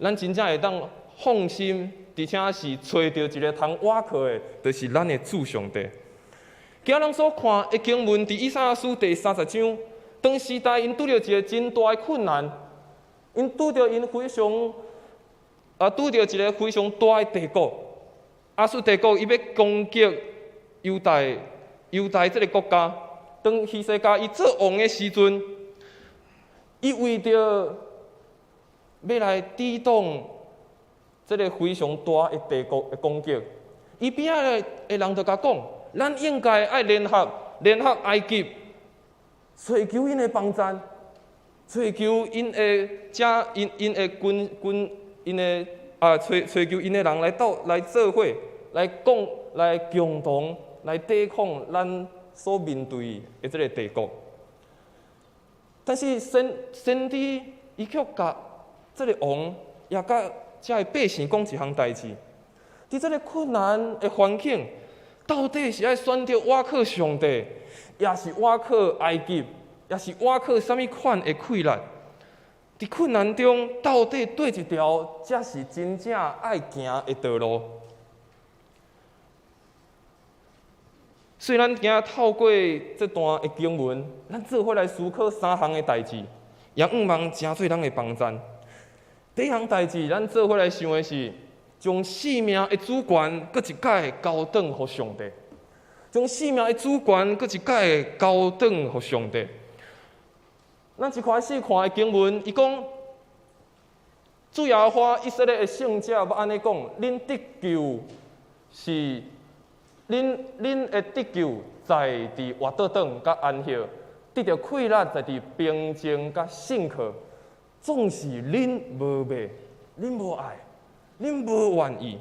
Speaker 3: 咱真正会当放心，而且是找到一个通倚靠的，就是咱的主上帝。今日咱所看的经文，伫以赛亚书第30章，当时代因拄着一个真大的困难，因拄着非常拄着一个非常大的帝国，亚述帝国伊要攻击犹大这个国家。当希西家伊做王的时阵，伊为着要来抵挡这个非常大的帝国的攻击。伊边仔的人就甲讲，咱应该爱联合埃及，寻求因的帮助，寻求因的因的因的寻求因的人来做伙，来共同来抵抗咱所面对的这个帝国。但是先知伊却甲这个王也甲这个百姓讲一项代志，伫这个困难的环境，到底是爱选择倚靠上帝，也是倚靠埃及，也是倚靠什么款的困难？伫困难中，到底对一条才是真正爱行的道路？虽然今透过这段的经文，咱做伙来思考3项的代志，也毋望真侪人的帮助。第一项代志，咱做伙来想的是，将生命的主权搁一摆交转互上帝，将生命的主权搁一摆交转互上帝。咱一开始看的经文，伊讲，主耶和华以色列的圣者要安尼讲：恁得救是恁的得救在伫活倒转甲安息，得到快乐在伫平静甲信靠。总是恁无骂，恁无爱，恁无愿意。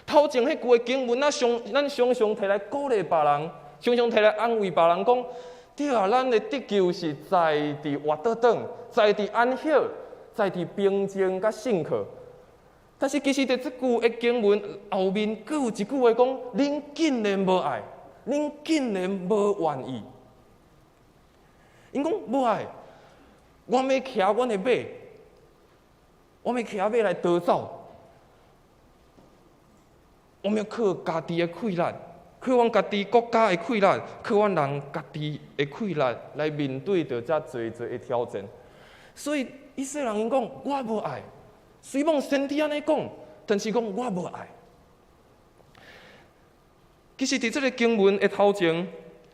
Speaker 3: 头前迄句的经文，咱常常摕来鼓励别人，常常摕来安慰别人，讲对啊，咱的得救是在伫活倒转，在伫安息，在伫平静甲信靠。但是其实伫这句的经文后面，佫有一句话讲：恁竟然无爱，恁竟然无愿意。因讲无爱。我要骑阮的马，我要骑马来逃走。我们要靠家己的困难，靠阮家己国家的困难，靠阮人家己的困难来面对着遮侪的挑战。所以以色列人因讲我无爱，虽望先知安尼讲，但是讲我无爱。其实伫这个经文的头前，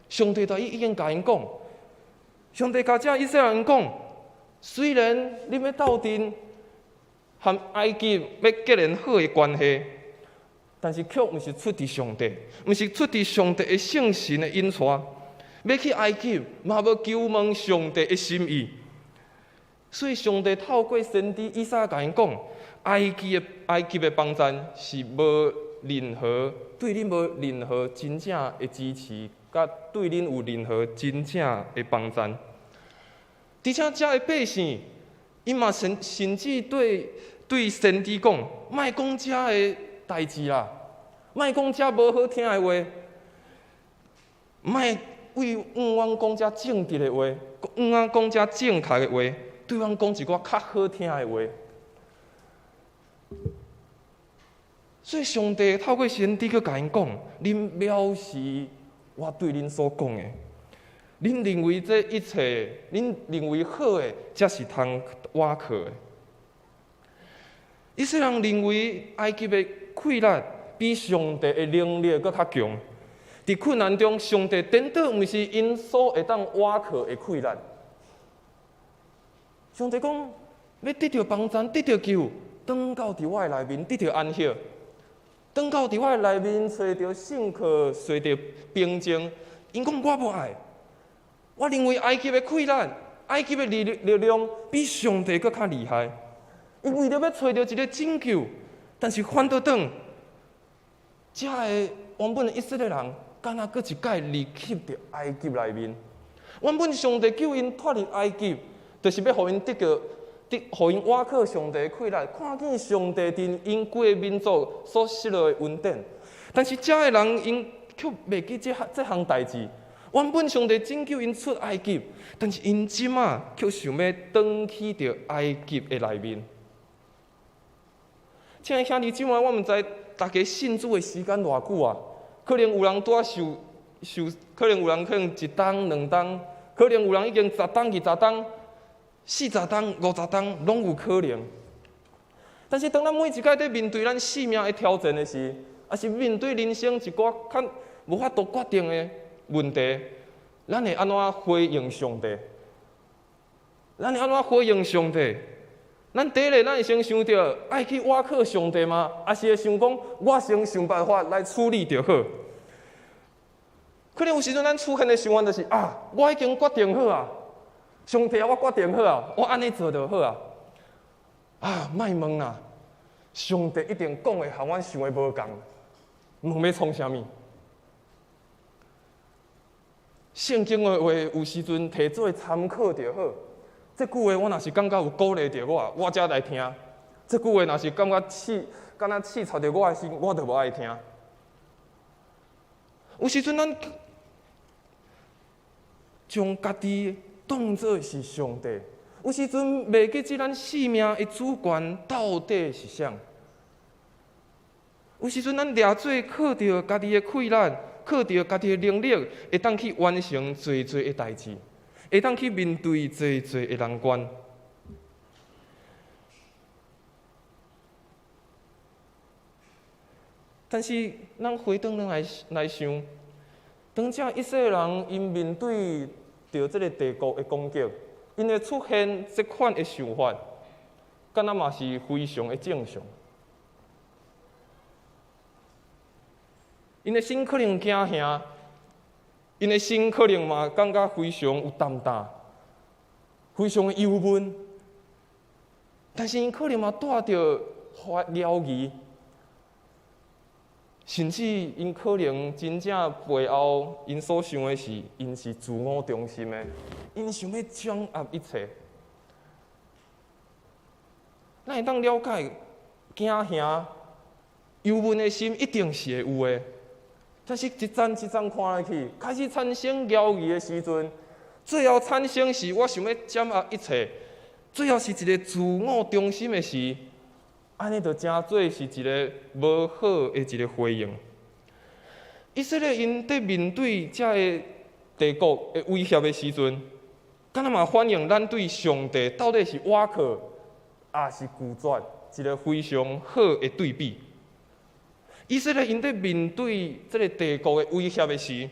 Speaker 3: 上帝就已经甲因讲，上帝甲遮以色列人讲。虽然你要斗阵和埃及要结连好的关系，但是却毋是出自上帝，毋是出自上帝的圣神的引带。要去埃及，嘛要求问上帝的心意。所以上帝透过先知以赛亚甲因讲，埃及的帮助是无任何对恁无任何真正的支持，甲对恁有任何真正的帮助。而且遮的百姓，伊嘛甚至对先知讲，莫讲遮的代志啦，莫讲遮无好听的话，莫为阮讲遮正直的话，阮讲遮正确的话，对阮讲一寡较好听的话。所以上帝透过先知去甲因讲，恁藐视我对恁所讲的。恁认为这一切，恁认为好的，才是通倚靠的。以色列人认为埃及的困难比上帝的能力搁较强。伫困难中，上帝颠倒毋是因所会当倚靠的困难。上帝讲要得到帮助，得到救，转到伫我的内面，得到安息，转到伫我的内面，找到信靠，找到平静。因讲我无爱。我认为埃及的困难、埃及的力量比上帝搁较厉害。伊为了要找到一个拯救，但是反倒转，遮个原本的以色列人，敢若搁一摆离弃着埃及内面。原本上帝救因脱离埃及，就是要互因互因倚靠上帝的困难，看见上帝伫因规个民族所失落的恩典。但是遮个人因却袂记这项代志。原本上帝拯救因出埃及，但是因即马却想要返去到埃及的内面。亲爱兄弟姊妹，我毋知大家信主的时间偌久啊？可能有人拄受，可能有人1冬2冬，可能有人已经10冬20冬、40冬50冬，拢有可能。但是当咱每一摆在面对咱生命的挑战的时，也是面对人生一寡较无法度决定的问题，咱会安怎回应上帝？咱会安怎回应上帝？咱第一个，咱会先想着爱去倚靠上帝吗？还是会想讲，我先想办法来处理就好？可能有时阵咱出现的想法就是我已经决定好啊，上帝啊，我决定好啊，我安尼做就好啊。莫问啊，上帝一定讲的和阮想的无共，问要创啥物？圣经的话，有时阵摕做参考就好。这句话我若是感觉有鼓励着我才来听；这句话若是感觉敢若刺插着我的心，我就无爱听。有时阵咱将家己当作是上帝，有时阵袂记即咱生命的主权到底是啥？有时阵咱掠做靠着家己的困难，靠着家己的能力，会当去完成侪的代志，会当去面对侪的难关。但是，咱回转来想，当这以色列人因面对着这个帝国的攻击，因会出现这款的想法，敢若嘛是非常的正常。因的心可能惊吓，因的心可能嘛感觉非常有担当，非常的忧闷，但是因可能嘛带着了疑。甚至因可能真正背后，因所想的是，因是自我中心的，因想要掌握一切。咱会当了解惊吓、忧闷的心一定是会有的，但是一站一站看下去，开始产生了疑的时阵，最后产生是我想要掌握一切，最后是一个自我中心的事。安尼就真做是一个无好的一个回应。以色列因在面对这个帝国的威胁的时阵，敢若嘛反映咱对上帝到底是倚靠，还是拒绝，一个非常好的对比。以色列因在面对这个帝国的威胁的时，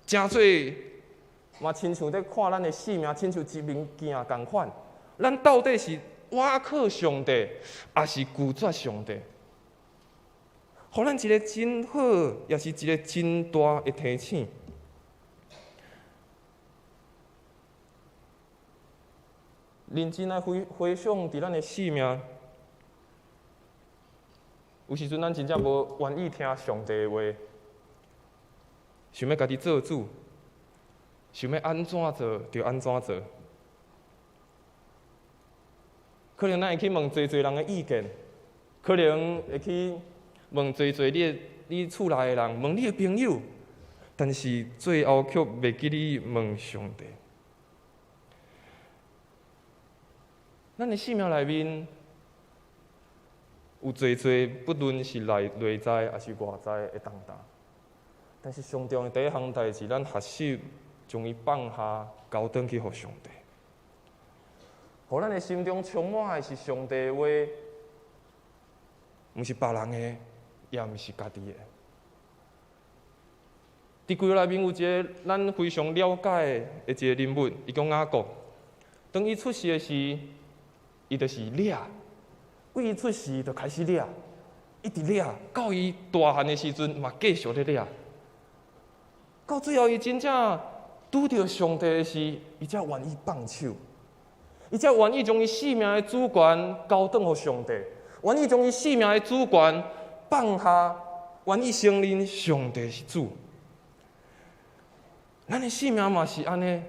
Speaker 3: 真做嘛亲像在看咱的性命，亲像一面镜同款。咱到底是倚靠上帝，还是拒绝上帝？互咱一个真好，也是一个真大的提醒。认真来回想伫咱的生命，有时阵咱真正无愿意听上帝的话，想要家己做主，想要安怎做就安怎做。可能咱会去问侪人的意见，可能会去问侪你厝内的人，问你的朋友，但是最后却袂记你问上帝。咱的生命内面有侪不论是内在还是外在的重担，但是上重的第一项代志，咱学习将伊放下，交转去互上帝。互咱的心中充满的是上帝的话，毋是别人的，也毋是家己的。伫规个内面有一个咱非常了解的一个人物，伊叫雅各。当伊出世的时，伊就是掠，为伊出世就开始掠，一直掠，到伊大汉的时阵嘛继续咧掠。到最后，伊真正拄着上帝的时，伊才愿意放手。伊才愿意将伊生命的主权交转予上帝，愿意将伊生命的主权放下，愿意承认上帝是主。咱的生命嘛是安尼，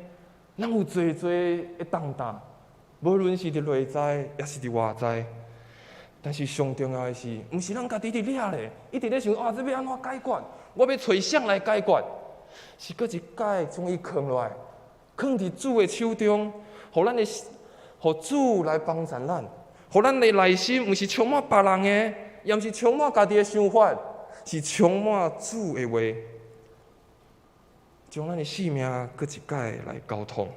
Speaker 3: 咱有侪的重担，无论是伫内在，也是伫外在。但是上重要的是，毋是咱家己伫掠咧，一直咧想这要安怎解决？我要找谁来解决？是搁一解将伊藏落来，藏伫主的手中，互咱的。互主来帮助咱，互咱的内心毋是充满别人的，也毋是充满家己的想法，是充满主的话，将咱的生命搁一解来交通。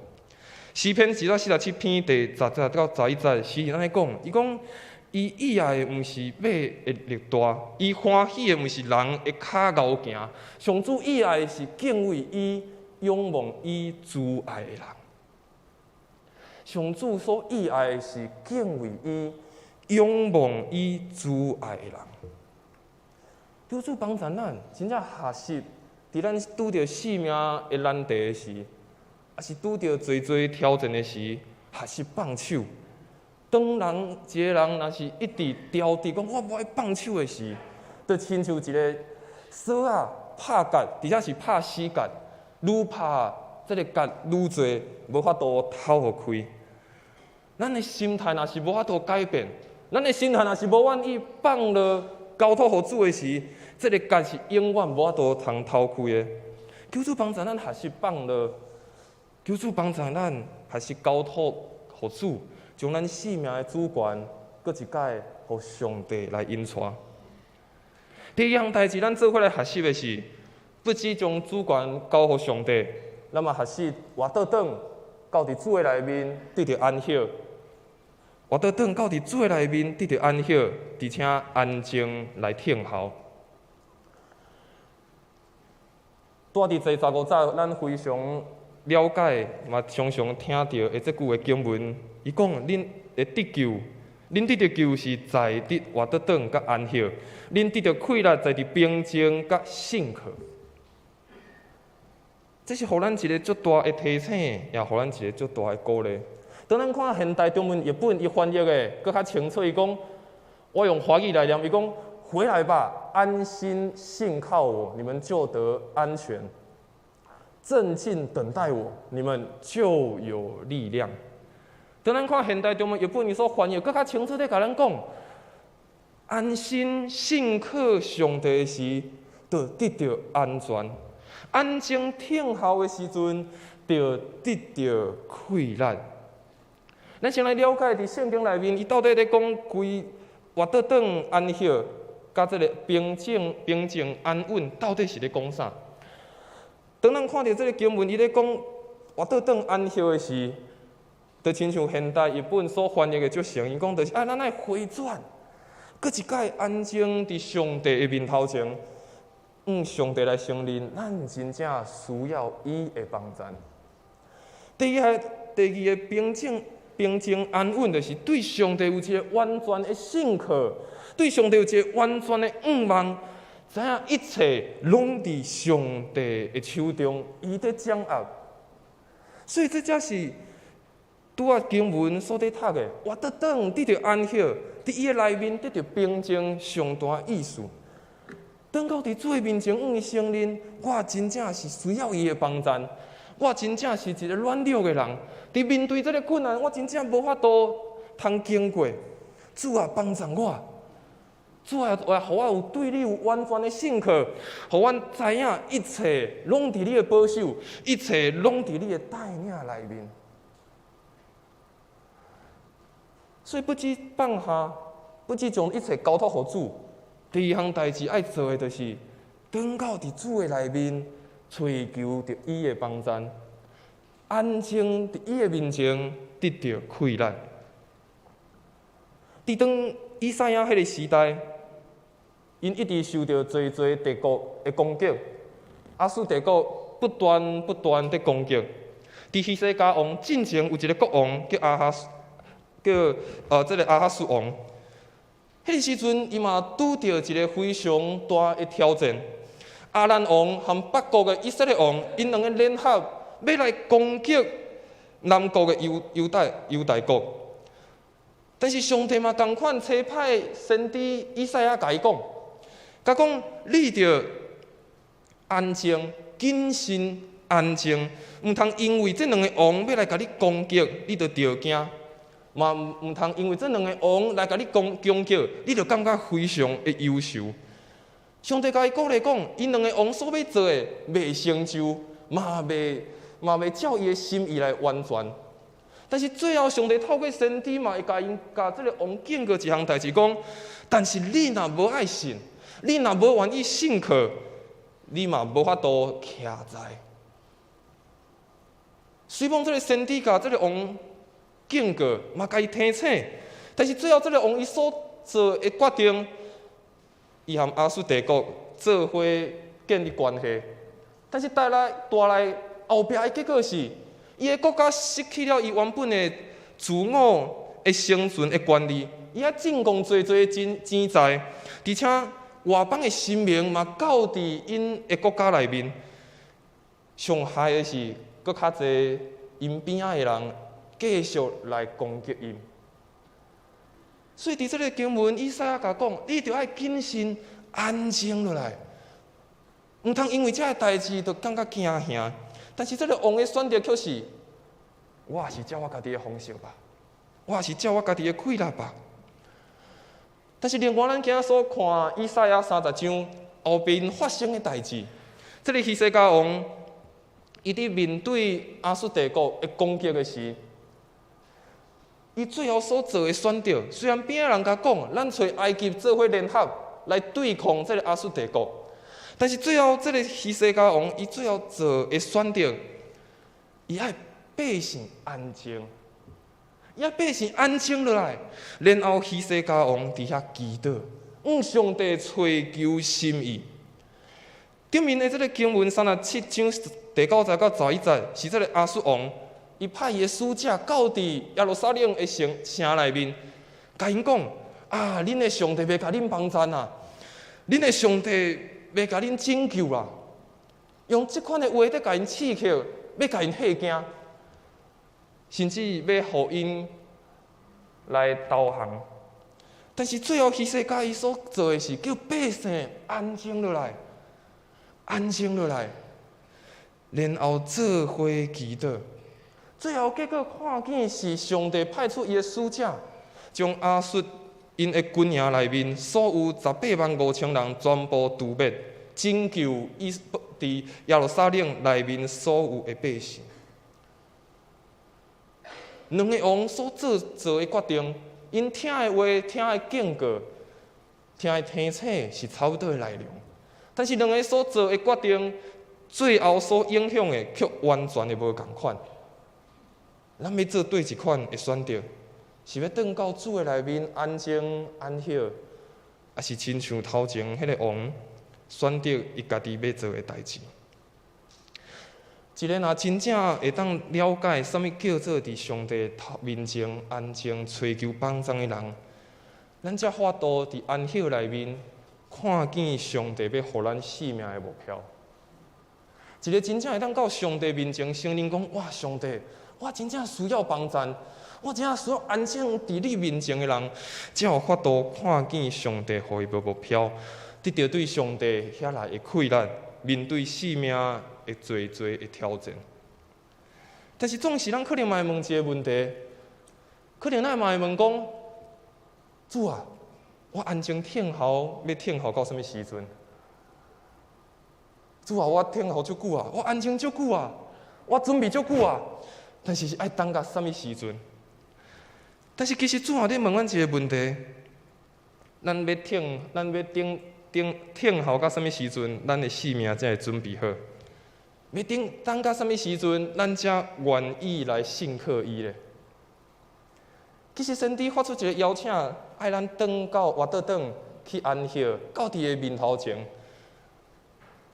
Speaker 3: 诗篇447篇第10节到11节，诗人安尼讲，伊讲，伊喜爱的毋是马的力大，伊欢喜的毋是人的骹敖行，上主喜爱的是敬畏伊、仰望伊、慈爱的人。上主所喜爱的是敬畏伊、仰望伊主爱的人。求主帮助咱，真正学习，伫咱拄着性命的难题的时，也是拄着侪挑战的时，学习放手。当一个人若是一直挑剔讲我无爱放手的时，就亲像一个锁啊拍结，而且是拍死结，愈拍这个结愈侪，无法度透互开。咱的心态若是无法度改变，咱的心态若是无愿意放落交托互主的时，这个结是永远无法度通透开的。求主帮助咱学习放落，求主帮助咱学习交托互主。将咱性命的主权，搁一摆，互上帝来引带。第一项代志，咱做伙来学习的是，不只将主权交互上帝，咱嘛学习活倒转，到伫主的内面得到安息。活倒转到伫主的内面得到安息，而且安静来听候。住伫坐查5早，咱非常了解，嘛常常听到的这句的经文。伊讲，恁会得救，恁得着救是在伫活倒转甲安息，恁得着快乐在伫平静甲信靠。这是互咱一个足大的提醒，也互咱一个足大的鼓励。当咱看现代中文译本伊翻译的搁较清楚，伊讲，我用华语来念，伊讲，回来吧，安心信靠我，你们就得安全；镇静等待我，你们就有力量。当咱看现代中文译本伊所翻译，搁较清楚地甲咱讲，安心信靠上帝的时，就得到安全；安静听候的时阵，就得到快乐。咱先来了解伫圣经内面，伊到底咧讲规活倒转安息，甲这个平静安稳，到底是咧讲啥？当咱看到这个经文，伊咧讲活倒转安息的时，就亲像现代日本所翻译的足成，伊讲就是咱爱回转，搁一摆安静伫上帝的面头前，上帝来承认，咱真正需要伊的帮助。第二个平静安稳，就是对上帝有一个完全的信靠，对上帝有一个完全的望，知影一切拢伫上帝的手中，伊在掌握。所以这才是拄啊经文所在读的，活倒转得到安息，伫伊的内面得到平静上大意思。当到伫主的面前，伊承认我真正是需要伊的帮助，我真正是一个软弱的人。伫面对这个困难，我真正无法度通经过。主啊，帮助我！主啊，互我有对你有完全的信靠，互阮知影一切拢伫你的保守，一切拢伫你的带领内面。所以不止放下，不止将一切交托予主。第二项代志爱做的，就是转到伫主的内面，追求着伊的帮助，安静伫伊的面前得到快乐。伫当以赛亚迄个时代，因一直受到侪帝国的攻击，亚述帝国不断地攻击。伫希西家王进前有一个国王叫这个亚哈斯王。迄个时阵，伊嘛拄着一个非常大的挑战。亚兰王和北国的以色列王，因两个联合要来攻击南国的犹大国。但是上帝嘛同款差派先知以赛亚甲伊讲，你着安静、谨慎、安静，毋通因为这两个王要来甲你攻击，你着惊。嘛毋通因为这两个王来甲你攻击，你就感觉非常的忧愁。上帝甲伊鼓励讲，因两个王所要做的，未成就，嘛未照伊的心意来完全。但是最后，上帝透过先知嘛，会甲这个王警告一项代志，讲：但是你若无爱信，你若无愿意信靠，你嘛无法度徛在。虽然这个先知甲这个王警告，嘛甲伊提醒，但是最后这个王伊所做的决定，伊和亚述帝国做伙建立关系，但是带来后壁的结果是，伊的国家失去了伊原本的自我的生存的权利，伊还进贡侪的钱财，而且外邦的神明嘛到伫因的国家内面。上害的是，搁较侪因边仔的人继续来攻击因。所以伫这个经文，以赛亚甲讲，你着爱谨慎安静落来，毋通因为这个代志就感觉惊吓。但是这个王的选择却是，我也是照我家己的方式吧，我也是照我家己的规律吧。但是另外咱今仔所看以赛亚30章后边发生的代志，这个希西家王，伊伫面对亚述帝国的攻击的时，伊最后所做的选择，虽然边仔人甲讲，咱找埃及做伙联合来对抗这个亚述帝国，但是最后这个希西家王，伊最后做的选择，伊爱百姓安静，伊爱百姓安静落来，然后希西家王伫遐祈祷，向上帝寻求心意。顶面的这个经文37章第9节到11节，是这个亚述王。伊派伊的使者到伫耶路撒冷的城内面，甲因讲：啊，恁的上帝要甲恁帮赞啊！恁的上帝要甲恁拯救啊！用即款的话在甲因刺激，要甲因吓惊，甚至要互因来投降。但是最后，希西家伊所做的是叫百姓安静落来，安静落来，然后做伙祈祷。最后结果看见是上帝派出伊的使者，将亚述因的军营内面所有185000人全部屠灭，拯救伊伫耶路撒冷内面所有的百姓。两个王所做的决定，因听的话、听的警告、听的提醒是差不多的内容，但是两个所做的决定，最后所影响的却完全的无同款。咱要做对一款的选择，是要转到主的内面安静安息，还是亲像头前迄个王选择伊家己要做的代志？一个若真正会当了解什么叫做伫上帝面前安静寻求帮助的人，咱才法度伫安息内面看见上帝要互咱生命的目标。一个真正会当到上帝面前承认讲：哇，上帝！我真正需要帮助，我真正需要安静伫你面前的人，才有法度看见上帝互伊的目标，得到对上帝遐来的快乐，面对生命的侪的挑战。但是总是咱可能嘛会问一个问题，可能咱嘛会问讲：主啊，我安静听候，要听候到什么时阵？主啊，我听候足久啊，我安静足久啊，我准备足久啊。但是爱等到什么时阵？但是其实主啊，咧问阮一个问题：咱要听候到什么时阵？咱的生命才会准备好。要等到什么时阵？咱才愿意来信靠伊咧。其实神帝发出一个邀请，爱咱转到活倒转去安息，到伫个面头前。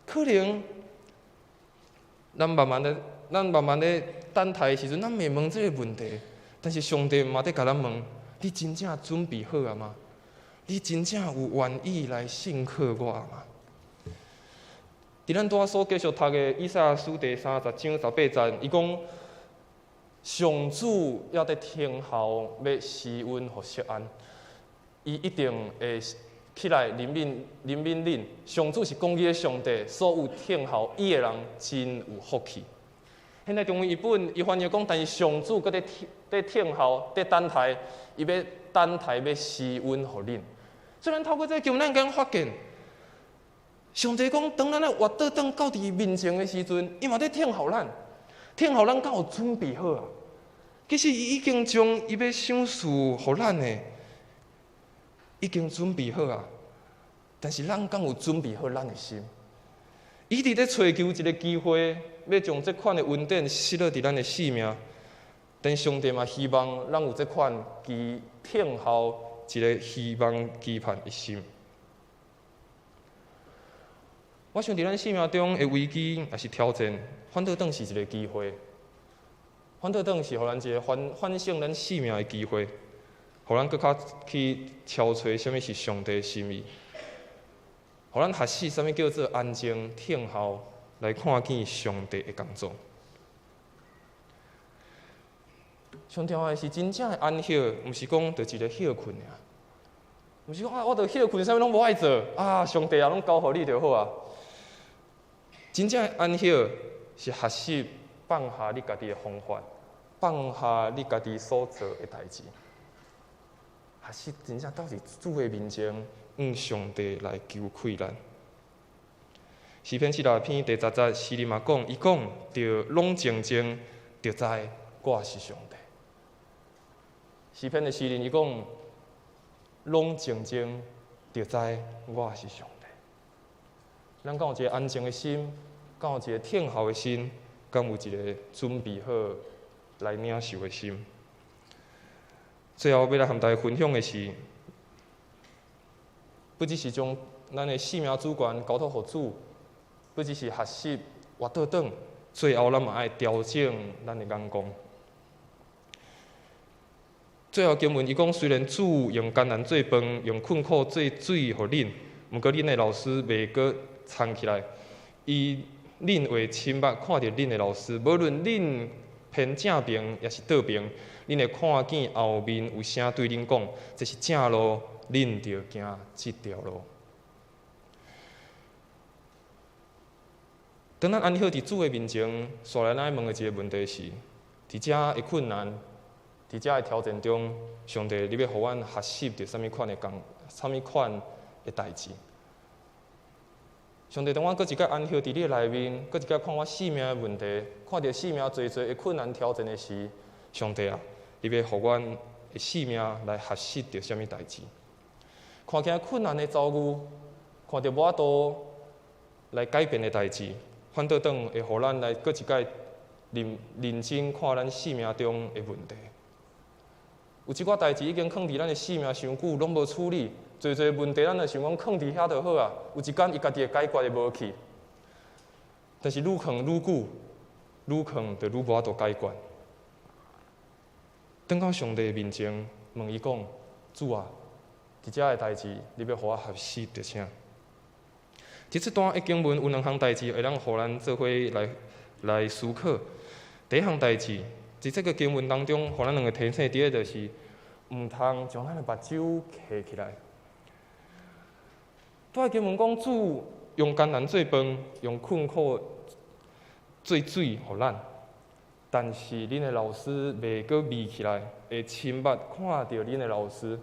Speaker 3: 可能咱慢慢的等待的时阵，咱袂问这个问题，但是上帝嘛在甲咱问：你真正准备好啊吗？你真正有愿意来信靠我啊吗？伫咱拄所继续读的以赛亚书第30章18节，伊讲：上主要在听候要施恩和锡安，伊一定会起来领命令。上主是公义的上帝，所有听候伊的人真有福气。现在中文译本伊翻译讲，但是上主搁在听候，在等待，伊要等待要施恩互恁。虽然透过这个经文，咱敢发现，上帝讲，当咱咧活倒转到伫面前的时阵，伊嘛在听候咱，听候咱敢有准备好啊？其实伊已经将伊要赏赐互咱的，已经准备好啊。但是咱敢有准备好咱的心？伊伫咧寻求一个机会，要将这款的恩典施落伫咱的生命。但上帝嘛希望咱有这款听候一个希望期盼的心。我想伫咱生命中的危机也是挑战，反倒当是一个机会。反倒等是互咱一个反省咱生命的机会，互咱搁较去敲找什么是上帝的心意，互咱学习什么叫做安静听候来看见上帝的工作。上重要的是真正的安息，毋是讲就一个休困尔，毋是讲我着休困，啥物拢无爱做啊，上帝啊拢交互你就好啊。真正的安息是学习放下你家己的方法，放下你家己所做的代志，学习真正到是主的面前，上帝来求馈咱。诗篇76篇第10节，诗人嘛讲，伊讲着拢静静，着知我是上帝。诗篇的诗人伊讲，拢静静，着知我是上帝。咱敢有一个安静的心，敢有一个听候的心，敢有一个准备好来领受的心。最后要来和大家分享的是，不只是将咱的生命主权交托予主，不只是学习活倒转，最后咱嘛爱调整咱的眼光。最后经文伊讲，虽然主用艰难做饭，用困苦做水互恁，毋过恁的老师袂阁藏起来，恁会亲目看到恁的老师，无论恁偏正边也是倒边，恁会看见后面有声对恁讲，这是正路，恁着行这条路。当咱安好伫主的面前，煞来咱爱问的一个问题是：伫遮的困难，伫遮的挑战中，上帝你要互阮学习着什么款的代志？上帝，当我搁一摆安息伫你内面，搁一摆看我生命的问题，看到生命侪的困难挑战的时，上帝啊，你要互阮的生命来学习着什么代志？看见困难的遭遇，看到无法度来改变的代志，反倒等会互咱来搁一摆认真看咱生命中的问题。有一寡代志已经放伫咱的生命伤久，拢无处理。侪问题，咱就想讲放伫遐就好啊。有一天，伊家己会解决的无去。但是愈放愈久，愈放就愈无法度解决。等到上帝面前问伊讲：“主啊，伫遮的代志，你要互我学习着啥？”这段的经文有两项代志会让互咱做伙来思考。第一项代志，伫这个经文当中，互咱两个提醒，第一就是，毋通将咱的目睭摕起来。拄仔经文讲，主用艰难做饭，用困苦做水互咱。但是恁的老师袂阁眯起来，会亲目看到恁的老师。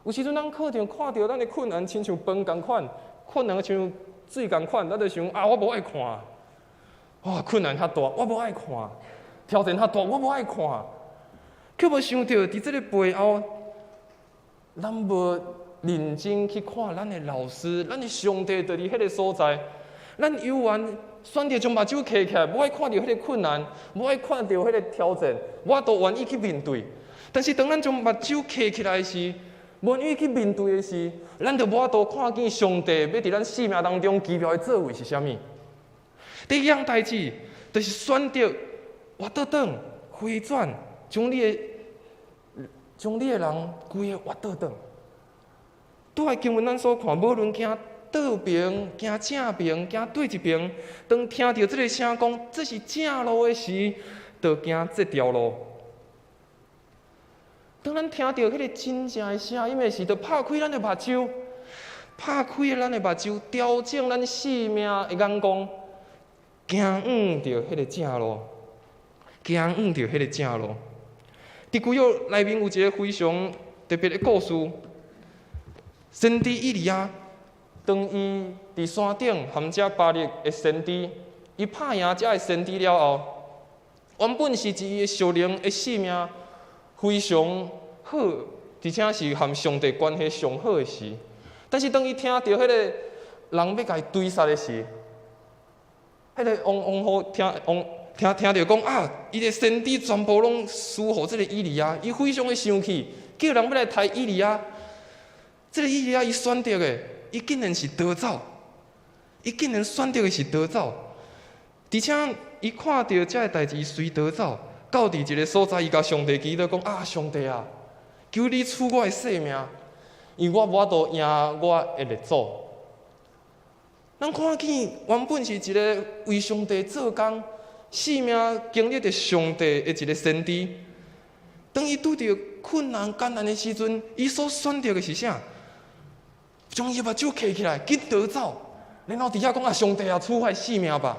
Speaker 3: 有时阵咱课程看到咱的困难，亲像饭共款，困难像水共款，咱就想啊，我无爱看。哇，困难遐大，我无爱看；挑战遐大，我无爱看。却无想到，伫即个背后，咱无认真去看咱的老师，咱的上帝就伫迄个所在。咱犹原选择将目睭摕起来，无爱看到迄个困难，无爱看到迄个挑战，我都愿意去面对。但是当咱将目睭摕起来时，无愿意去面对的时，咱就无法度看见上帝要伫咱生命当中奇妙的作为是啥物。第一样代志，就是选择活倒转、回转，将你的人规个活倒转。拄仔经文咱所看，无论行倒边、行正边、行对一边，当听到这个声讲这是正路的时，就行这条路。当咱听到迄个真正的声音的时，就拍开咱的目睭，拍开咱的目睭，调整咱生命的眼光，行往着迄个正路，行往着迄个正路。伫旧约内面有一个非常特别的故事。先知以利亚，当伊伫山顶含遮巴力的先知，伊拍赢遮的先知了后，原本是伊的属灵的生命非常好，而且是和上帝关系上好的事。但是当伊听到迄个人要甲伊追杀的时，迄个王后听到讲啊，伊的先知全部拢输互这个以利亚，伊非常的生气，叫人要来杀以利亚。这个以利亚伊选择的，伊竟然是逃走，伊竟然选择的是逃走，而且伊看到这个代志，伊随逃走，到伫一个所在，伊甲上帝祈祷讲：啊，上帝啊，求你赐我的性命，因为我无法度赢我的列祖。咱看见原本是一个为上帝做工、性命经历着上帝的一个先知，当伊拄着困难艰难的时阵，伊所选择的是啥？将伊目睭揢起来，紧逃走，然后伫遐讲：啊，上帝啊，赐我性命吧。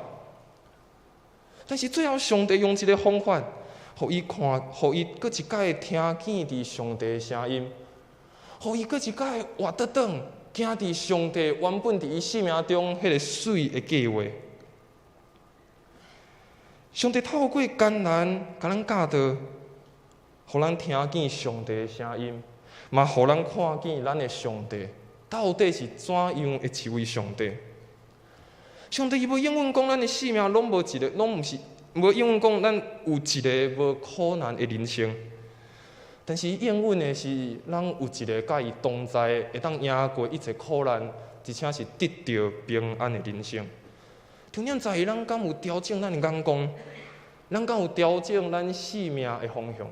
Speaker 3: 但是最后，上帝用一个方法，互伊看，互伊搁一摆听见伫上帝的声音，互伊搁一摆活得转。行伫上帝原本伫伊生命中迄个水的计划，上帝透过艰难，甲咱教导，互咱听见上帝的声音，嘛互咱看见咱的上帝到底是怎样的一位上帝。上帝伊无永远讲咱的生命拢无一个，拢毋是无永远讲咱有一个无苦难的人生。但是应允的是，咱有一个甲伊同在，会当赢过一切苦难，而且是得到平安的人生。重点在于，咱敢有调整咱的眼光，咱敢有调整咱生命的方向。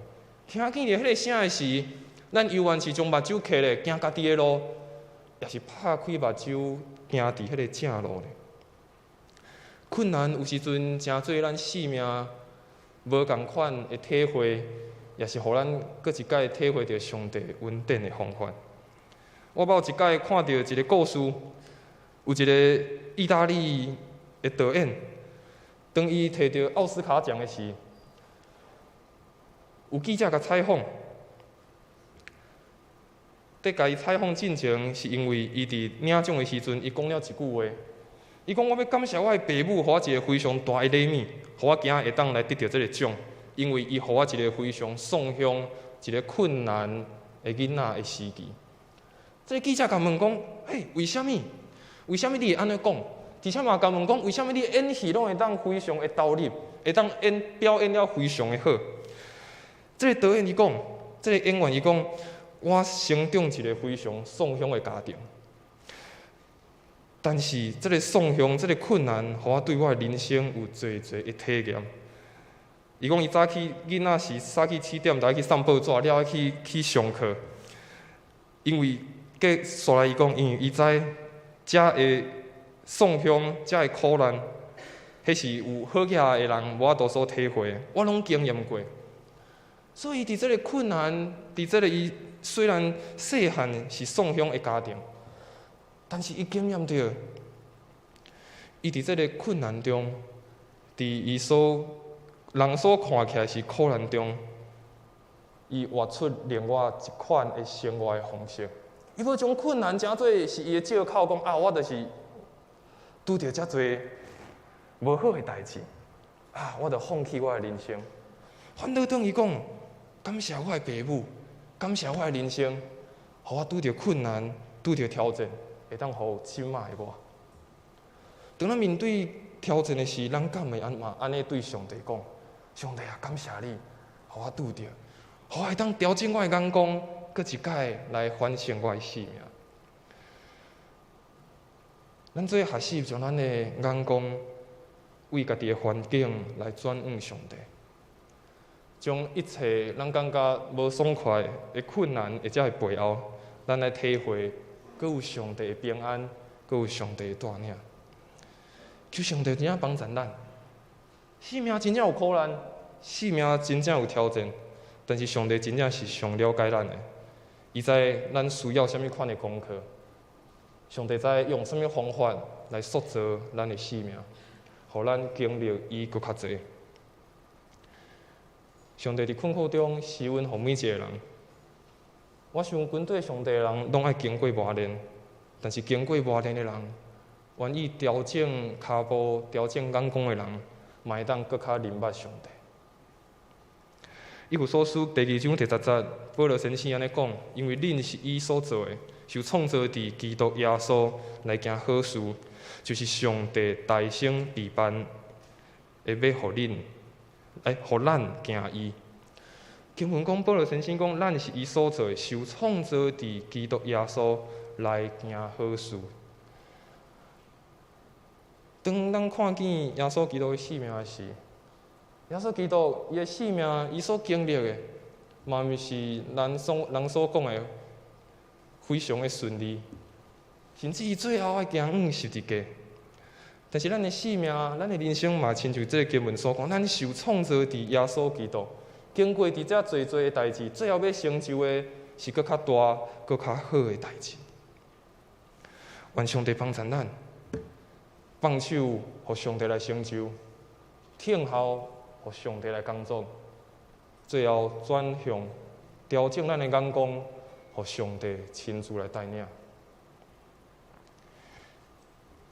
Speaker 3: 听见着迄个声的时，咱犹原是将目睭揢咧，行家己的路，也是拍开目睭，行伫迄个正路咧。困难有时阵真做咱生命无共款的体会。也是互咱搁一摆体会到上帝恩典的方法。我捌有一摆看到一个故事，有一个意大利的导演，当伊摕到奥斯卡奖的时，有记者甲采访，在甲伊采访进前，是因为伊伫领奖的时阵，伊讲了一句话，伊讲：我要感谢我的父母，互我一个非常大的礼物，互我今仔会当来得到这个奖。因为伊互我一个非常送向一个困难的囡仔的时期。这个记者甲问讲：嘿，为什么？为什么你会安尼讲？而且嘛甲问讲：为什么你演戏拢会当非常的投入，会当表演了非常的好？这个导演伊讲，这个演员伊讲：我成长一个非常送向的家庭，但是这个送向、这个困难，互我对我的人生有侪侪的体验。伊讲伊早起囡仔是早起7点，就去送报纸，了去上课。因为计煞来伊讲，因为伊知遮的送向、遮的苦难，迄是有好起来的人无法度所体会，我拢经验过。所以伫这个困难，伫这个伊虽然细汉是送向的家庭，但是伊经验到，伊伫这个困难中，伫伊人所看起来是苦难中，伊活出另外一款的生活的方式。伊要将困难诚做是伊的借口，讲啊，我就是拄着遮侪无好的代志，啊，我就放弃我的人生。反倒等于讲，感谢我的父母，感谢我的人生，互我拄着困难、拄着挑战，会当互心爱的我。当咱面对挑战的时，咱敢会安尼对上帝讲？上帝啊，感谢你，互我拄着，互我会当调整我的眼光，搁一摆来反省我的生命。咱做学习，将咱的眼光为家己的环境来转向上帝，将一切咱感觉无爽快的困难或者的背后，咱来体会，搁有上帝的平安，搁有上帝的带领。求上帝真正帮助咱。生命真正有苦难，生命真正有挑战，但是上帝真正是上了解咱的，伊知咱需要什么款的功课，上帝知用什么方法来塑造咱的生命，互咱经历伊搁较侪。上帝伫困苦中施恩予每一个人，我想跟对上帝的人拢爱经过磨练，但是经过磨练的人，愿意调整骹步、调整眼光的人。嘛会当搁较明捌上帝。以弗所书第2章第10节，保罗先生安尼讲：因为恁是伊所做的，受创造伫基督耶稣来行好事，就是上帝大声备办，会要互恁，互咱行伊。经文讲，保罗先生讲，咱是伊所做的，受创造伫基督耶稣来行好事。当咱看见耶稣基督的生命时，耶稣基督伊的生命，伊所经历的，嘛毋是人所讲的非常的顺利，甚至伊最后的行十字架。但是咱的生命，咱的人生嘛，亲像这个经文所讲，咱受创造伫耶稣基督，经过伫遮侪的代志，最后要成就的是搁较大、搁较好的代志。愿上帝帮助咱，放手，互上帝来成就；听候，互上帝来工作。最后转向，调整咱的眼光，互上帝亲自来带领。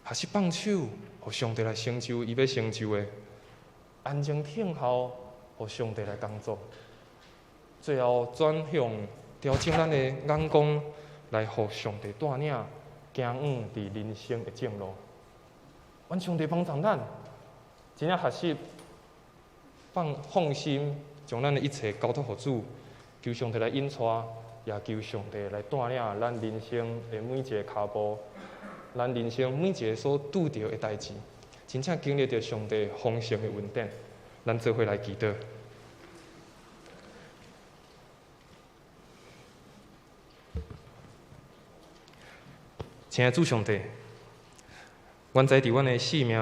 Speaker 3: 还是放手，互上帝来成就伊要成就的；安静听候，互上帝来工作。最后转向，调整咱的眼光，来互上帝带领，行伫人生的正路。愿上帝帮助咱，真正学习放心，将咱的一切交托互主，求上帝来引带，也求上帝来带领咱人生的每一个脚步。咱人生每一个所拄着的代志，真正经历着上帝丰盛的恩典。咱做伙来祈祷。亲爱的主上帝，阮知伫阮的生命、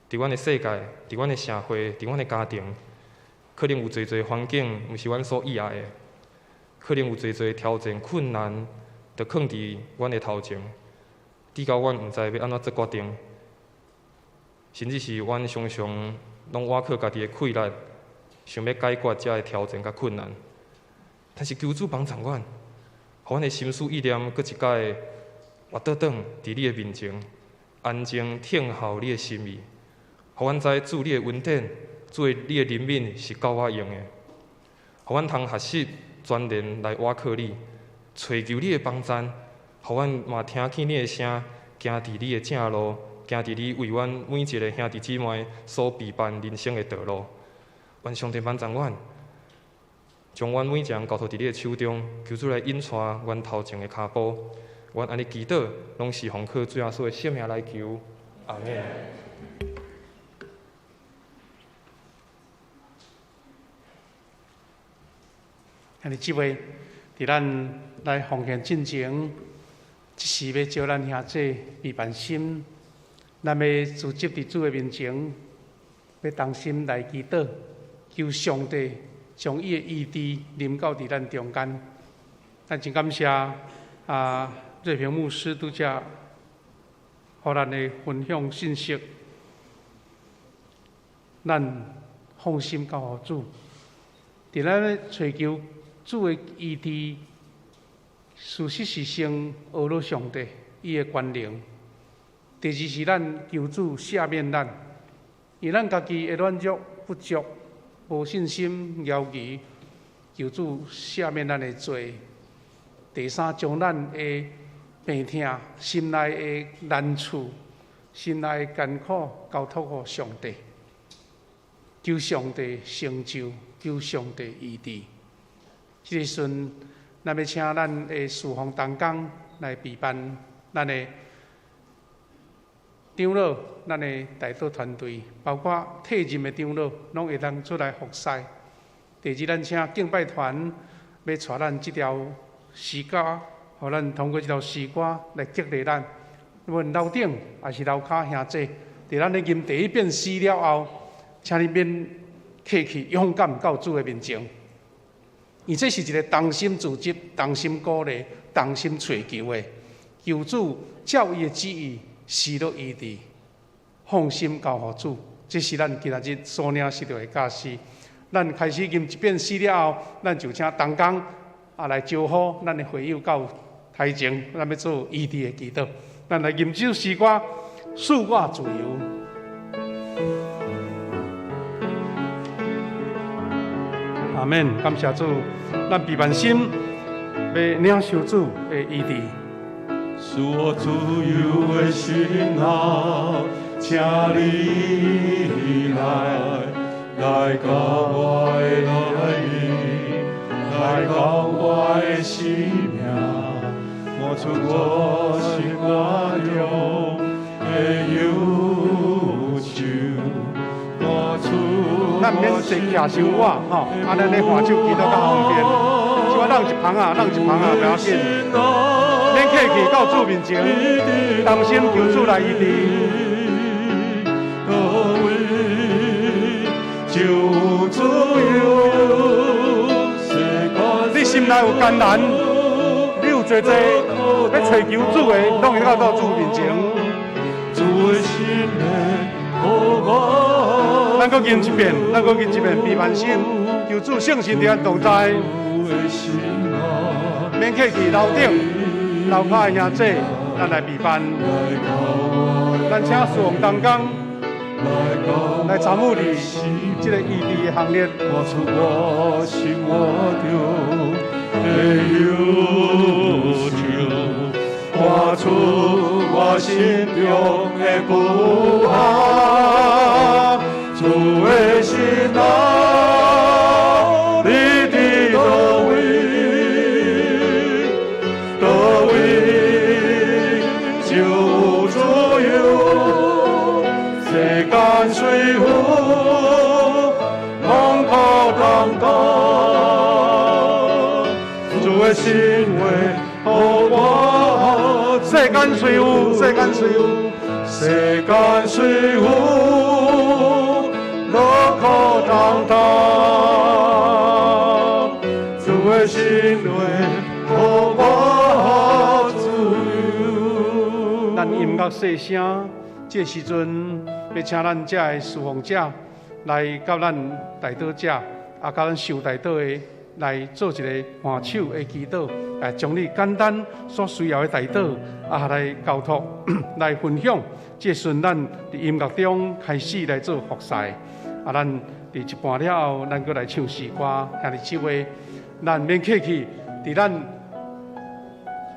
Speaker 3: 伫阮的世界、伫阮的社会、伫阮的家庭，可能有侪侪环境毋是阮所喜爱的，可能有侪侪挑战困难，就放伫阮的头前。直到阮毋知要安怎做决定，甚至是阮常常拢倚靠家己的气力，想要解决遮个挑战甲困难。但是求主帮助阮，互阮的心思意念搁一摆活倒转伫你的面前，安静听候你的心意。互阮知主你的恩典，主你的怜悯是够我用的。互阮通学习全然来倚靠你，寻求你的帮助。互阮嘛听见你的声，行伫你的正路，行伫你为阮每一个兄弟姊妹所陪伴人生的道路。愿上帝帮助阮，将阮每一项交托伫你的手中，求主来引带阮头前的脚步。阮安尼祈祷，拢是奉靠主耶稣的圣名来求，阿门。
Speaker 5: 兄弟姊妹，伫咱来奉献进前，即时要招咱兄弟备办心，咱要自执伫主的面前，要同心来祈祷，求上帝将伊的意志临到伫咱中间。咱真感谢瑞平牧师拄则互咱的分享信息，咱放心交互主，伫咱咧追求主的意志，事实是先学了上帝伊的权能。第二是咱求主赦免咱，因咱家己的软弱不足、无信心、犹豫，求主赦免咱的罪。第三，将咱的病痛、心内的难处、心内的艰苦交托互上帝，求上帝成就，求上帝医治。这个时阵，咱要请咱的侍奉同工来陪伴咱的长老、咱的代祷团队，包括退任的长老，拢会当出来服侍。第二，咱请敬拜团要带咱这条诗歌，互咱通过这条诗歌来激励咱。无论楼顶还是楼骹兄弟，伫咱咧吟第一遍诗了后，请你免客气，勇敢到主的面前。而这是一个同心自执、同心鼓励、同心追求的，求主照伊的旨意施落医治，放心交互主。这是咱今日所领受到的教示。咱开始吟一遍诗了后，咱就请同工来招呼咱的会友到台前，咱要做医治的祈祷。咱来吟这首诗歌，赐我自由。阿们，感谢主，咱备办心，要领受主的医治。
Speaker 2: 使我自由的心啊，请你来到我的内里，来到我的生命，抹除我心肝中的忧愁，抹除
Speaker 5: 咱免坐徛伤我吼，安尼咧换手机都较方便。即我让一旁啊，让一旁啊，不要紧。免客气到主面前，同心求主来医治。你心内有艰难，你有做要找求主的，拢会到主面前。咱搁念一遍，悲万心，求主圣神伫咱同在。免客气，楼顶、楼骹的兄弟，咱来备办。咱请侍奉同工来参与你这个异地的行列。
Speaker 2: 画出我心我中的忧愁，画出我心中的不安。主的心啊，你的道位，道位就左右，世间水火，浪涛荡荡。主的心话，我
Speaker 5: 世间虽有，世间虽有，
Speaker 2: 世间水火。落口当当，主的心话，互我自由。
Speaker 5: 咱音乐细声，这时阵要请咱这的侍奉者来甲咱代祷者，甲咱受代祷的来做一个换手的祈祷，将你简单所需要的代祷来交托，来分享。这时阵咱伫音乐中开始来做服侍。咱伫一半了后，咱搁来唱诗歌，兄弟姊妹，咱免客气，伫咱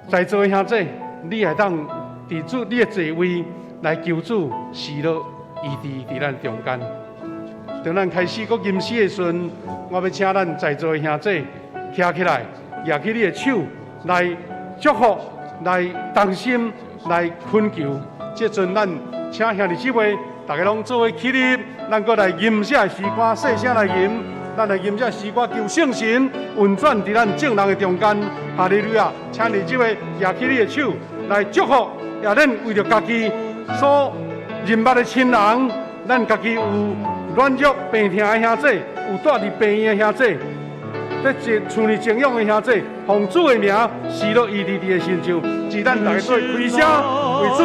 Speaker 5: 在座的兄弟，你会当伫主你的座位来求主喜乐医治伫咱中间。当咱开始搁吟诗的时阵，我要请咱在座的兄弟站起来，举起你的手来祝福，来同心来恳求。这阵咱请兄弟姊妹。大家拢做伙起立，咱搁来吟这诗歌，细声来吟。咱来吟这诗歌，求圣神运转伫咱众人的中间。哈利路亚！请你这位举起你的手来祝福，也咱为着家己所认捌的亲人，咱家己有软弱病痛的兄弟，有带伫病院的兄弟，在厝里静养的兄弟，奉主的名，喜乐医治你的身上，是咱大家做开声为主。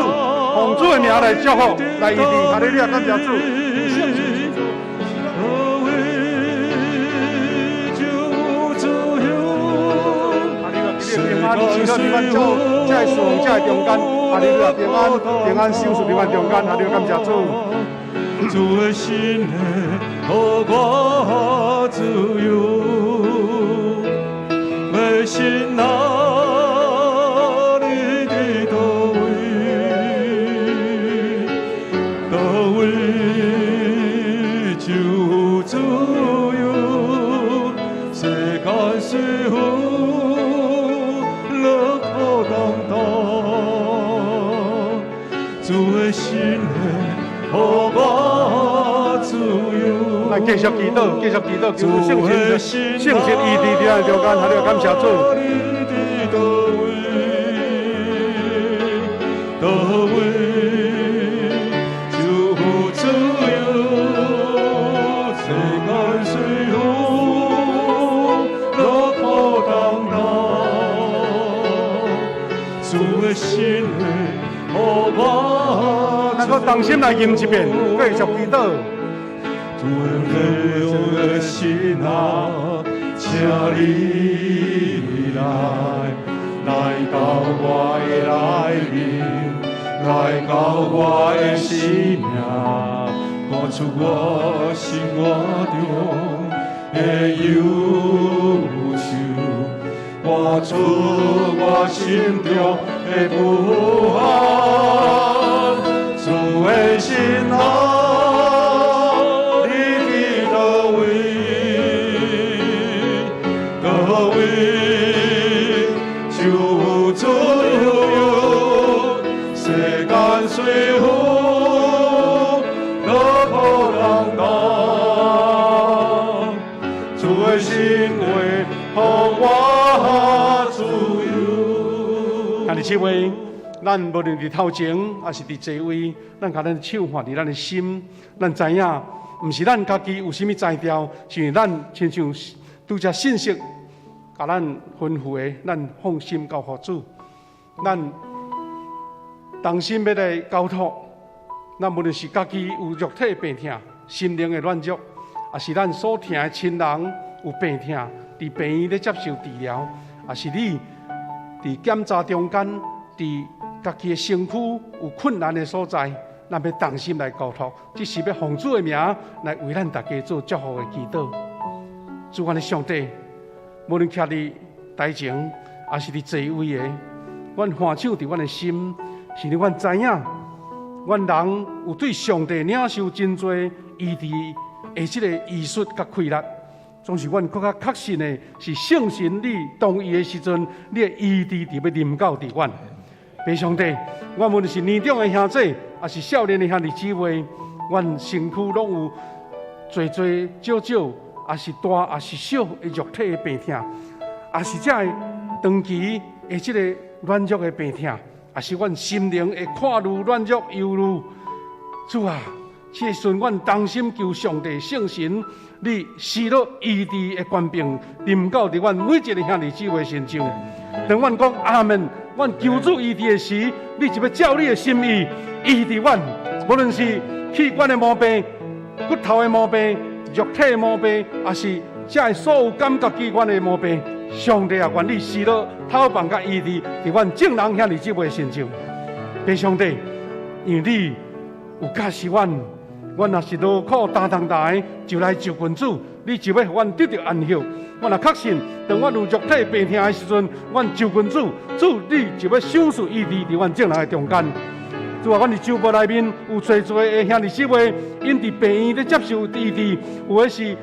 Speaker 5: 奉主的名来祝福，来医治，哈利路亚，感谢主。哈利路亚，平安，喜乐平安，这在侍奉，这在中间，哈利路亚，平安，平安，享受平安中间，哈利路亚，感谢主。
Speaker 2: 主的心互我自由，的心啊。
Speaker 5: 来继续祈祷，继续祈祷，求圣神医治伫咱中间，哈利路亚，感谢主。咱搁同心来吟一遍，继续祈祷。
Speaker 2: 主的心啊，请你来到我的内面，来到我的生命，看出我心我中的忧愁，看出我心中的不安。主的心啊。水火落波浪荡，
Speaker 5: 七位，咱无论伫头前，还是伫座位，咱甲咱手放伫咱的心，咱知影，毋是咱家己有啥物才调，是咱亲像拄则信息，甲咱吩咐的，咱放心交付主，咱当心要来交托。咱无论是家己有肉体病痛、心灵的软弱，也是咱所疼的亲人有病痛，伫病院咧接受治疗，也是你伫检查中间，伫家己的身躯有困难的所在，咱要当心来交托，这是要奉主的名来为咱大家做祝福的祈祷。主安的上帝，无论徛伫台前，还是伫座位的，阮欢唱伫阮的心，是阮知影。阮人有对上帝领受真侪医治的即个医术甲气力，总是阮更较确信的是圣神你同意的时阵，你的医治就要临到伫阮。爸上帝，阮无论是年长的兄弟，还是少年的兄弟姊妹，阮身躯拢有侪少少，也是大也是小的肉体的病痛，也是这长期的即个软弱的病痛。也是阮心灵会看愈软弱忧虑，主啊，这时阵阮当心求上帝圣神，你施了医治的权柄临到伫阮每一个兄弟姊妹身上。当阮讲阿门，阮求主医治的时，你就要照你的心意医治阮，无论是器官的毛病、骨头的毛病、肉体的毛病，也是这所有感觉器官的毛病。上帝啊，愿你施了透棒甲医治伫阮正人兄弟姊妹身上。爸上帝，因为你有假使阮若是劳苦担当大的，就来就近主，你就要互阮得到安息。我若确信，当阮有肉体病痛的时阵，阮就近主，主你就要手术医治伫阮正人的中间。主啊，阮伫周报内面有侪的兄弟姊妹，因伫病院咧接受医治，有的是。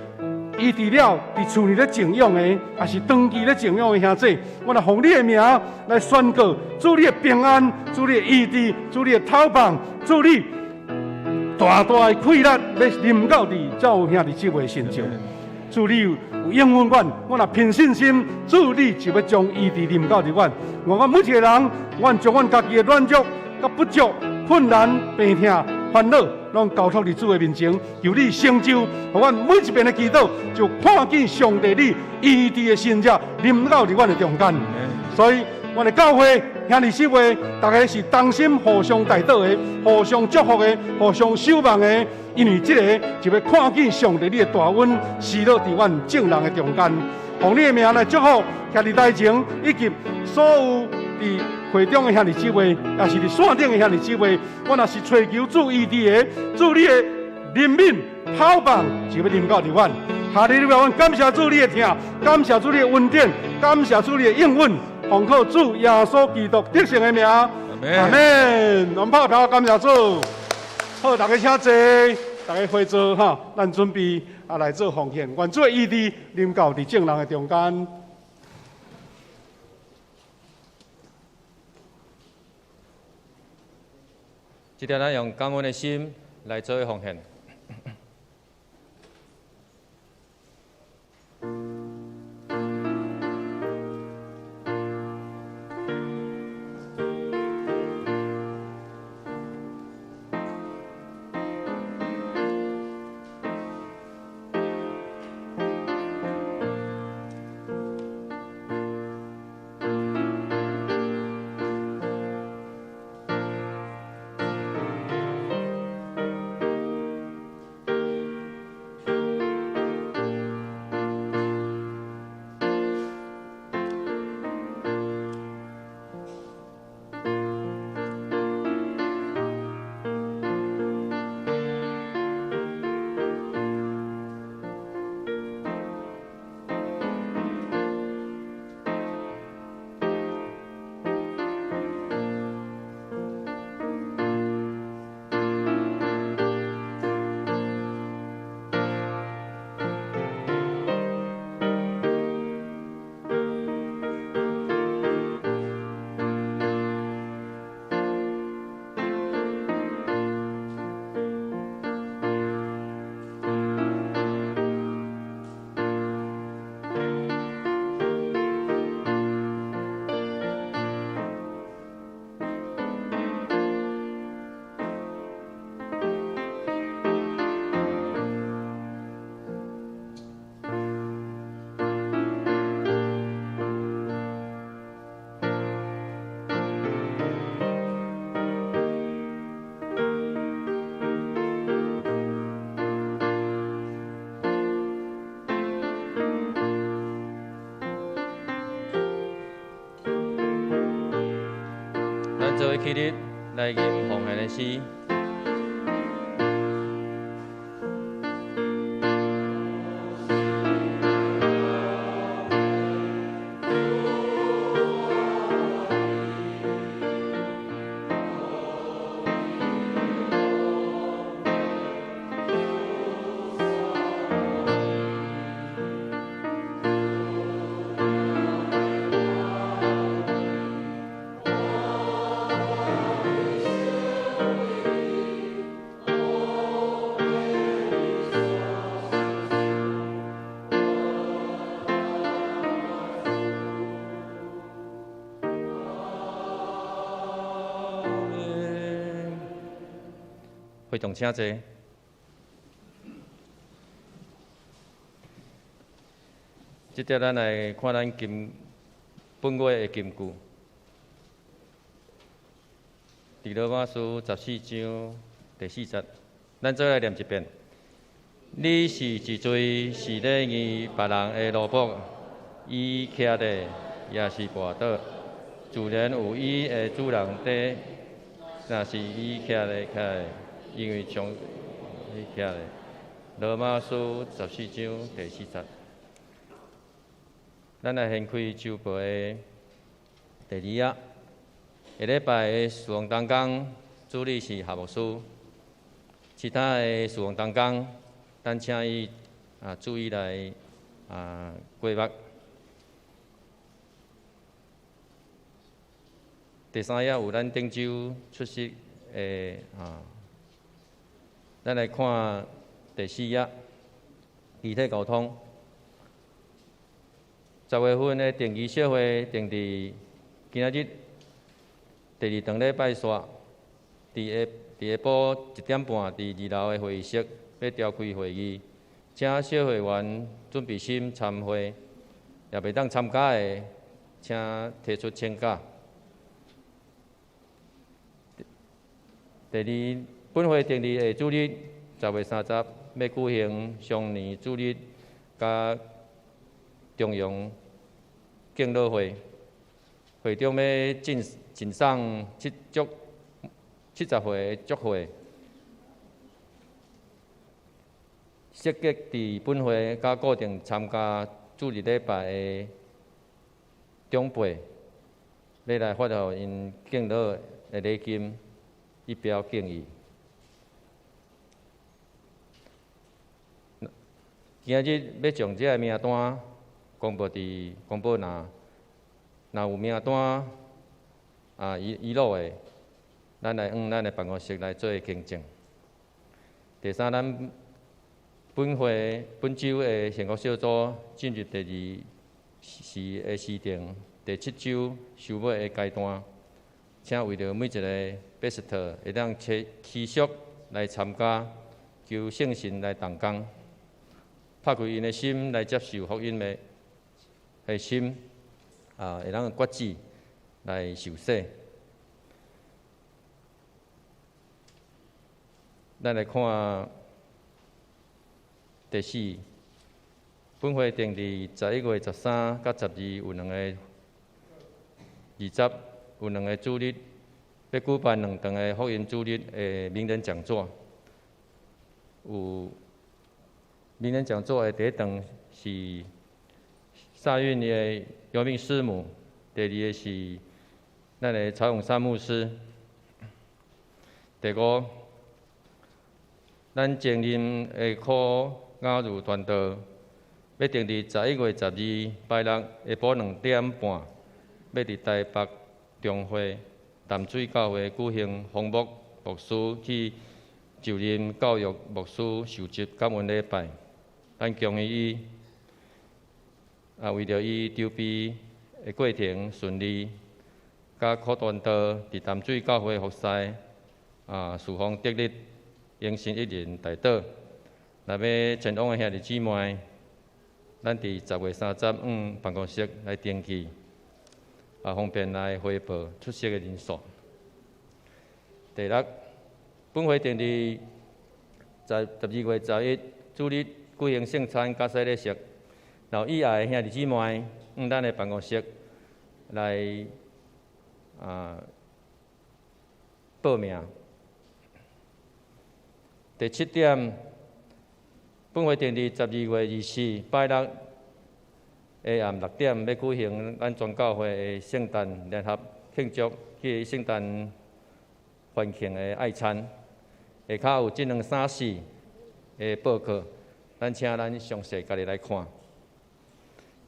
Speaker 5: 医治了，伫厝里咧静养的，也是长期咧静养的兄弟，我来奉你的名来宣告：主你的平安，主你的医治，主你的透棒，主你大大的气力要临到伫照有兄弟姊妹身上。主你有应允我若凭信心，主你就要将医治临到伫阮。我每一个人，阮将阮家己的软弱、甲不足、困难、病痛、烦恼。拢交托伫主的面前，由你成就，互阮每一遍的祈祷，就看见上帝你医治的神者临到伫阮的中间。所以，阮的教会兄弟姊妹，大家是同心互相带祷的，互相祝福的，互相守望的。因为这个就要看见上帝你的大恩施落伫阮正人的中间。奉你的名来祝福徛伫台前，以及所有伫会中的兄弟姊妹，也是伫线顶的兄弟姊妹，我若是追求主医治的，主你的怜悯、透棒，就要临到伫阮。哈利路亚！阮感谢主你的听，感谢主你的恩典，感谢主你的应允，奉靠主耶稣基督得胜的名，阿门。我们拍手感谢主。好，大家请坐，大家回座哈，咱准备来做奉献，愿主的医治临到伫正人的中间。
Speaker 4: 今天咱用感恩的心来做奉献。做伙起立来吟奉献的诗。会众请坐。即条咱来看咱本月的金句，伫罗马书14章第4节，咱再来念一遍。你是一罪，是咧于别人的奴仆，伊徛咧也是跋倒，自然有伊的主人伫，若是伊徛咧，因为从伊徛咧。罗马书14章第4节。咱来掀开周报的第2页。下礼拜的事奉当工，主理是夏牧师。其他的事奉当工，咱请伊注意来过目。第3页有咱顶周出席的咱来看第4页具体沟通。10月份的定期小会定伫今仔日第2堂礼拜煞，伫下晡1点半伫2楼的会议室要召开会议，请小会员准备心参会，也袂当参加的，请提出请假。第2，本会定伫下主日10月30要举行上年主日甲中央敬老会，会中要赠送70岁祝会，设计伫本会甲固定参加主日礼拜的长辈，要来发予因敬老的礼金，以表敬意。今日要将这个名单公布伫公报栏，若有名单遗落的，咱来咱的办公室来做更正。第3，咱本周的全国小组进入第2的时定第7周收尾的阶段，请为着每一个贝斯特会当持续来参加，求圣神来同工。拍开因的心来接受福音的心，会当决志来受洗。咱来看第4，本会定伫11月13甲12有2个20有2个主日，要举办2场的福音主日的名人讲座。有名人讲座的第1场是萨运的尤命师母，第2个是咱的曹永山牧师。第5，咱前任的科雅儒传道要定伫11月12拜六下晡2点半，要伫台北中会淡水教会举行洪牧牧师去就任教育牧师受职感恩礼拜。咱恭喜伊，为着伊筹备的过程顺利，甲柯传道伫淡水教会服侍，侍奉得力，应信一人大道。若要前往的兄弟姊妹，咱伫10月35办公室来登记，方便来汇报出席的人数。第6，本会定伫12月11主日举行圣餐加洗礼式，然后以外的兄弟姊妹，咱的办公室来报名。第7点，本会定伫12月24拜六下暗6点要举行咱全教会的圣诞联合庆祝去圣诞欢庆的爱餐，下骹有这2、3、4的报告，咱请咱详细家己来看。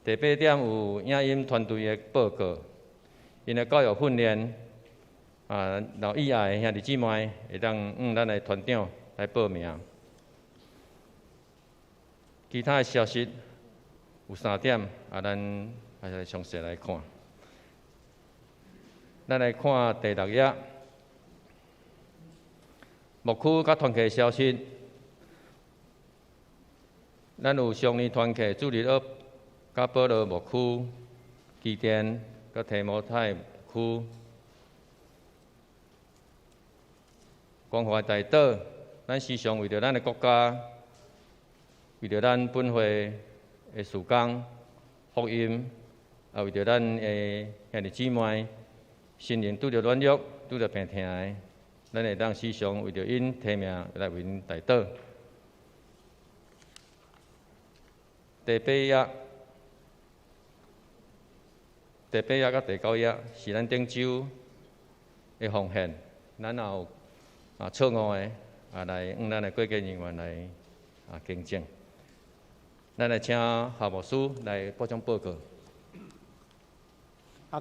Speaker 4: 第8点有影音团队的报告，因的教育训练老以外的兄弟姊妹会当咱的团长来报名。其他的消息有3点，咱还来详细来看。咱来看第6页，牧区甲团契消息。咱有上年团契主日学甲保罗牧区、基甸甲提摩太区、关怀大岛，咱时常为着咱的国家，为着咱本会的事工、福音，为着咱的兄弟姊妹，心灵拄着软弱、拄着病痛的，咱会当时常为着因提名来为因代祷。第8页、甲第9页是咱顶周的奉献，咱也有错误的来咱的贵人员来更正。咱来请夏牧师来补充报告。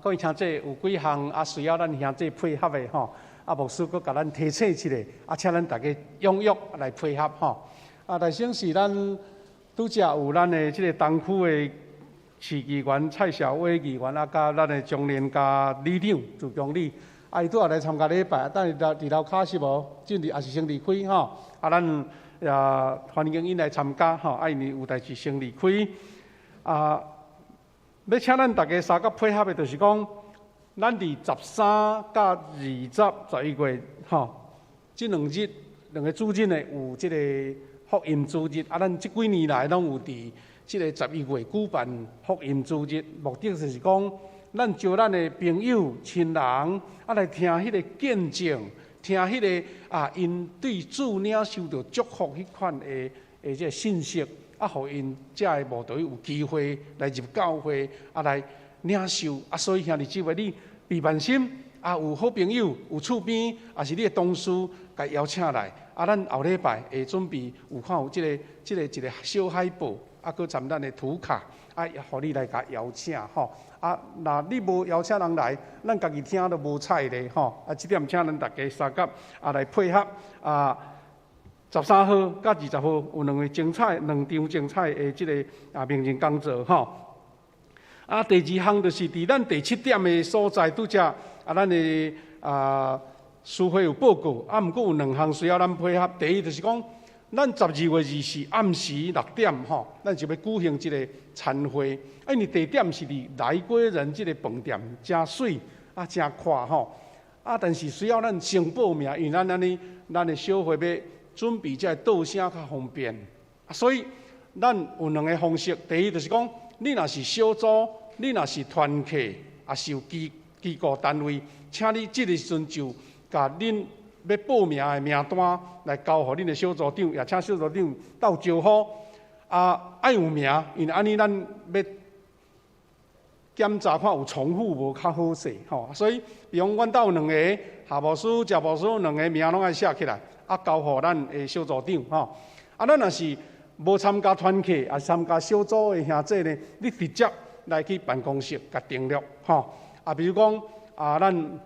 Speaker 5: 各位兄弟，有几项需要咱兄弟配合的吼，牧师佫甲咱提醒一下，请咱大家踊跃来配合吼。第先是咱拄则有咱的这个东区的市议员蔡小伟议员甲咱的中联加里长朱经理，伊拄也来参加礼拜，但是伫楼骹是无，进入也是先离开吼。咱也欢迎因来参加吼，因有代志先离开。要请咱大家三个配合的，就是讲，咱伫13甲20、11月吼，这2日2个主日呢有这个福音主日，咱这几年来拢有伫这个11月举办福音主日，目的就是讲，咱招咱的朋友、亲人来听迄个见证，听迄个因对主领受到祝福迄款的这个信息。互因才会无对有机会来入教会，来领受。所以兄弟姊妹，你备万心，有好朋友，有厝边，是你的同事，甲邀请来。咱后礼拜会准备有看有一个小海报，佮参咱的图卡，互你来甲邀请吼。若你无邀请人来，咱家己听都无彩咧吼。这点请咱大家三甲来配合13号甲20号有2场精彩的这个名人讲座吼。第2项就是伫咱第7点的所在，拄则咱的书会有报告，毋过有2项需要咱配合。第一就是讲，咱12月24暗时6点吼，咱就要举行这个餐会。因为地点是伫来过人这个饭店，真水真快吼。但是需要咱先报名，因为咱的小会要准备这导声较方便，所以咱有2个方式。第一就是讲，你若是小组，你若是团契，是有机构单位，请你这个时阵就甲恁要报名的名单来交互恁的小组长，也请小组长到招呼。爱有名，因为安尼咱要检查看有重复无较好势吼。所以，比方阮兜有2个夏牧师、谢牧师2个名拢爱写起来。交互咱的小组长吼，咱若是无参加团契，也参加小组的兄弟呢，你直接来去办公室甲登录吼。比如讲咱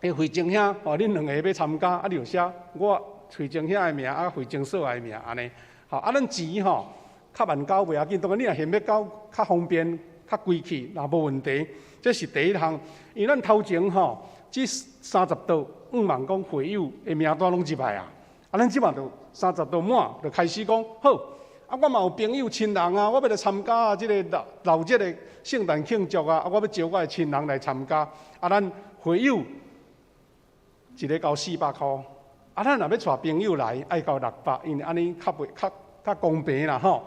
Speaker 5: 的会政兄恁2个要参加，你就写我会政兄的名，会政所的名安尼。咱钱吼较慢交袂要紧，当然你若现要交较方便、较规气，也无问题。这是第一项，因为咱头前吼，这30道5万讲会友的名单拢入来啊。咱即马就30道满，就开始讲好。我嘛有朋友亲人我要来参加这个老节的圣诞庆祝我要招我的亲人来参加。咱会友一个交400块，咱若要带朋友来，爱交600，因为安尼较公平啦吼。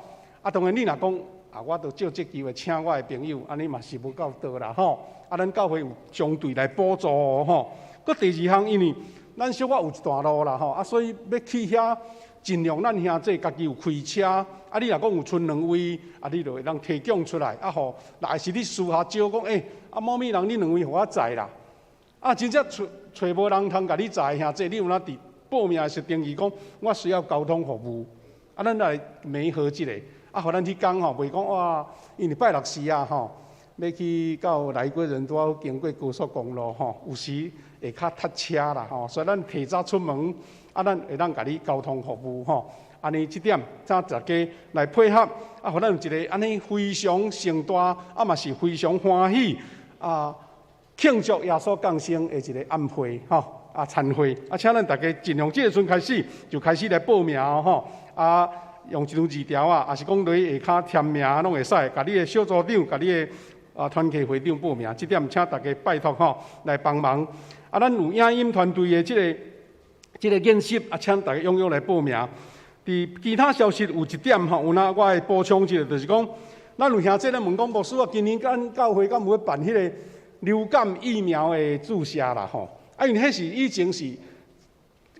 Speaker 5: 当然你若讲我就借这机会请我的朋友，安尼嘛是无够多啦吼。咱教会有相对来补助吼。搁第2项，因为咱小可有一段路啦吼，所以要去遐，尽量咱兄弟家己有开车，你若讲有剩2位，你就会当提供出来，吼，若是你私下招讲，某咪人你2位互我载啦，真正找无人通甲你载兄弟，你有哪伫报名时登记讲，我需要交通服务，咱来媒合一个，互咱去讲吼，袂讲哇，因为拜六时吼。要去到来过人都要经过高速公路吼，有时会较塞车啦吼，所以咱提早出门，咱会当甲你交通服务吼。安尼这点，咱大家来配合，互咱有一个安尼非常盛大，嘛是非常欢喜庆祝耶稣降生的一个宴会吼，餐会，请咱大家尽量这个阵开始就开始来报名吼，用一张字条也是讲落下骹填名拢会使，甲你的小组长，甲你的团契会长报名，这点请大家拜托吼来帮忙。咱有影音团队的这个演习，请大家踊跃来报名。伫其他消息有一点吼，有哪我会补充一下，就是讲，咱有兄弟咧问讲，牧师今年咱教会敢有办迄个流感疫苗的注射啦吼？因为迄是以前是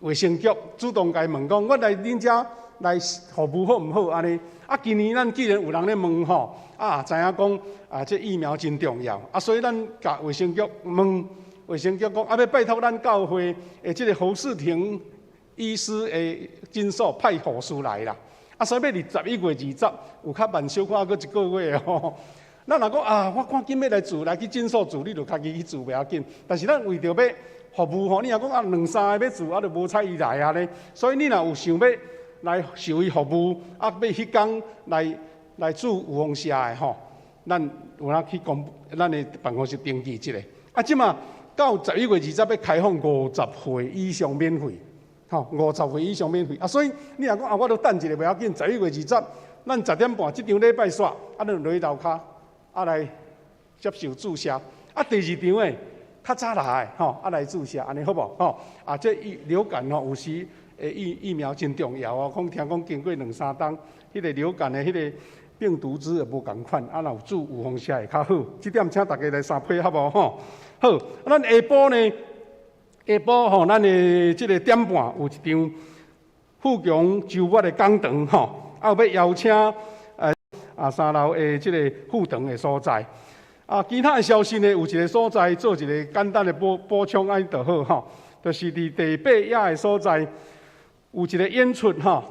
Speaker 5: 卫生局主动甲伊问讲，我来恁遮来服务好毋好安尼？今年咱既然有人咧问吼。知影讲这疫苗真重要，所以咱甲卫生局问，卫生局讲要拜托咱教会的这个侯世廷医师的诊所派护士来啦。所以要伫11月20有较慢小可还佫1个月吼。咱若讲我赶紧要来住，来去诊所住，你就家己去住袂要紧。但是咱为着要服务吼，你若讲2、3个要住，就无采伊来啊咧。所以你若有想要来受伊服务，要迄天来住有风社的吼，咱有哪去公咱的办公室登记一个。即马到11月20要开放50岁以上免费，吼50岁以上免费。所以你若讲我都等一下袂要紧，11月20，咱10点半即场礼拜煞，咱就落去楼骹，来接受注射。第2场诶，较早来吼，来注射，安尼好无吼？这流感吼，有时疫苗真重要听讲经过2、3冬，迄个流感的迄个。病毒株也无共款，若有注有风险会较好。这点请大家来相配合无吼。好，咱下晡呢？下晡吼，咱的这个点半有一场富强周末的讲堂吼，要邀请3楼的这个副堂的所在。其他的消息呢，有一个所在做一个简单的补充，安尼就好吼。就是伫第8夜的所在有一个演出吼，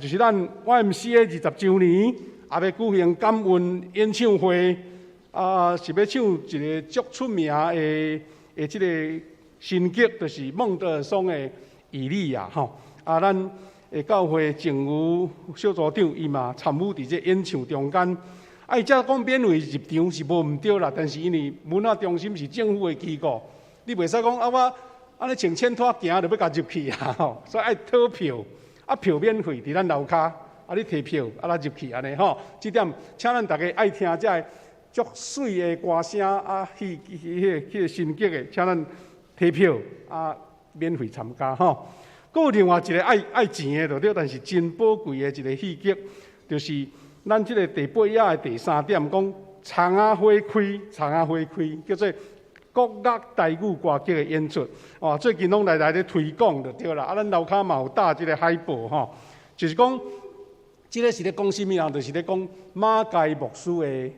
Speaker 5: 就是咱 YMCA 20周年。要举行感恩演唱会，是要唱一个足出名的这个新曲，就是孟德尔松的《以利亚》吼。咱教会政务小组长伊嘛参与伫这演唱中间。伊只讲免费入场是无毋对啦，但是因为文化中心是政府的机构，你袂使讲我安尼穿衬拖行就要甲入去吼，所以爱讨票，票免费伫咱楼骹。你摕票，来入去安尼吼，这点请咱大家爱听这足水的歌声迄个新曲的，请咱摕票免费参加吼。佫有另外一个爱钱的就对，但是真宝贵的一个戏剧，就是咱这个第8夜的第3点讲窗仔花开，叫做国乐台语歌剧的演出。最近拢来咧推广就对啦。咱楼骹嘛有搭这个海报吼，就是讲。这个是咧讲什么人？就是咧讲马偕牧师的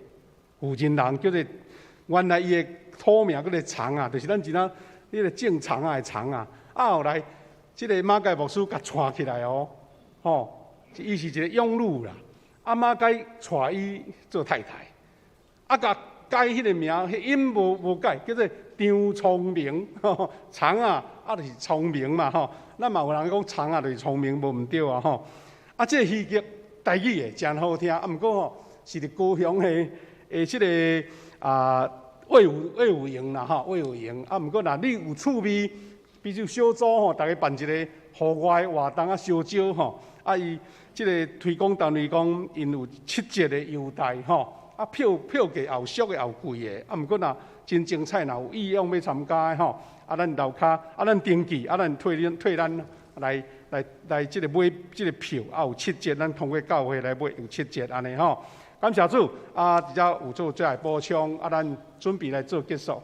Speaker 5: 负责人，叫做原来伊的土名叫做长就是咱今仔迄个正常的长后来这个马偕牧师甲带起来伊是一个养女啦。马偕带伊做太太，甲改迄个名，迄音无改，叫做张聪明。长就是聪明嘛咱嘛有人讲长就是聪明，无毋对吼。这个戏剧。台语的真好听，毋过是伫高雄的这个魏武营啦魏武营毋过你有趣味，比如小组大家办一个户外活动烧酒伊这个推广单位讲，因有7折的优待票价后俗的后贵的，毋过真精彩，有意愿要参加的咱楼骹咱登记咱退咱来这个买这个票有7折，咱通过教会来买有7折安尼吼。感谢主直接有做这补充咱准备来做结束，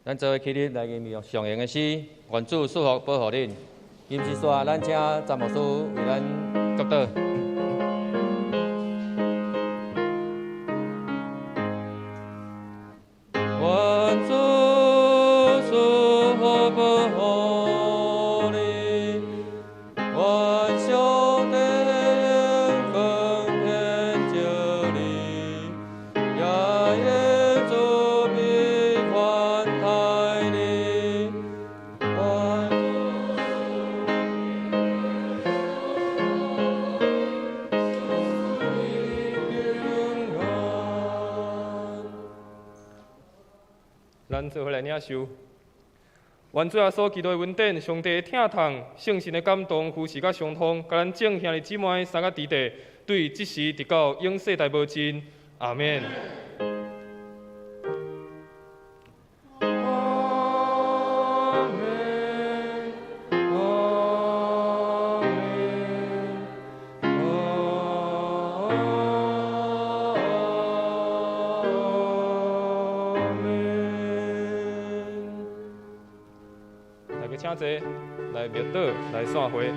Speaker 4: 咱做伙起立来吟上上言的诗，愿主祝福保护恁。今时煞，咱请詹牧师为咱祝祷。愿主祝福保护你，愿上帝奉献着你，也愿主庇款待你。
Speaker 3: 咱做伙来领受。愿主耶稣基督的恩典、上帝的疼痛、圣神的感动、扶持甲相通，甲咱众兄弟姊妹三个弟弟，对即时直到永世代无尽。阿免。大家请坐，来灭祷，来散会。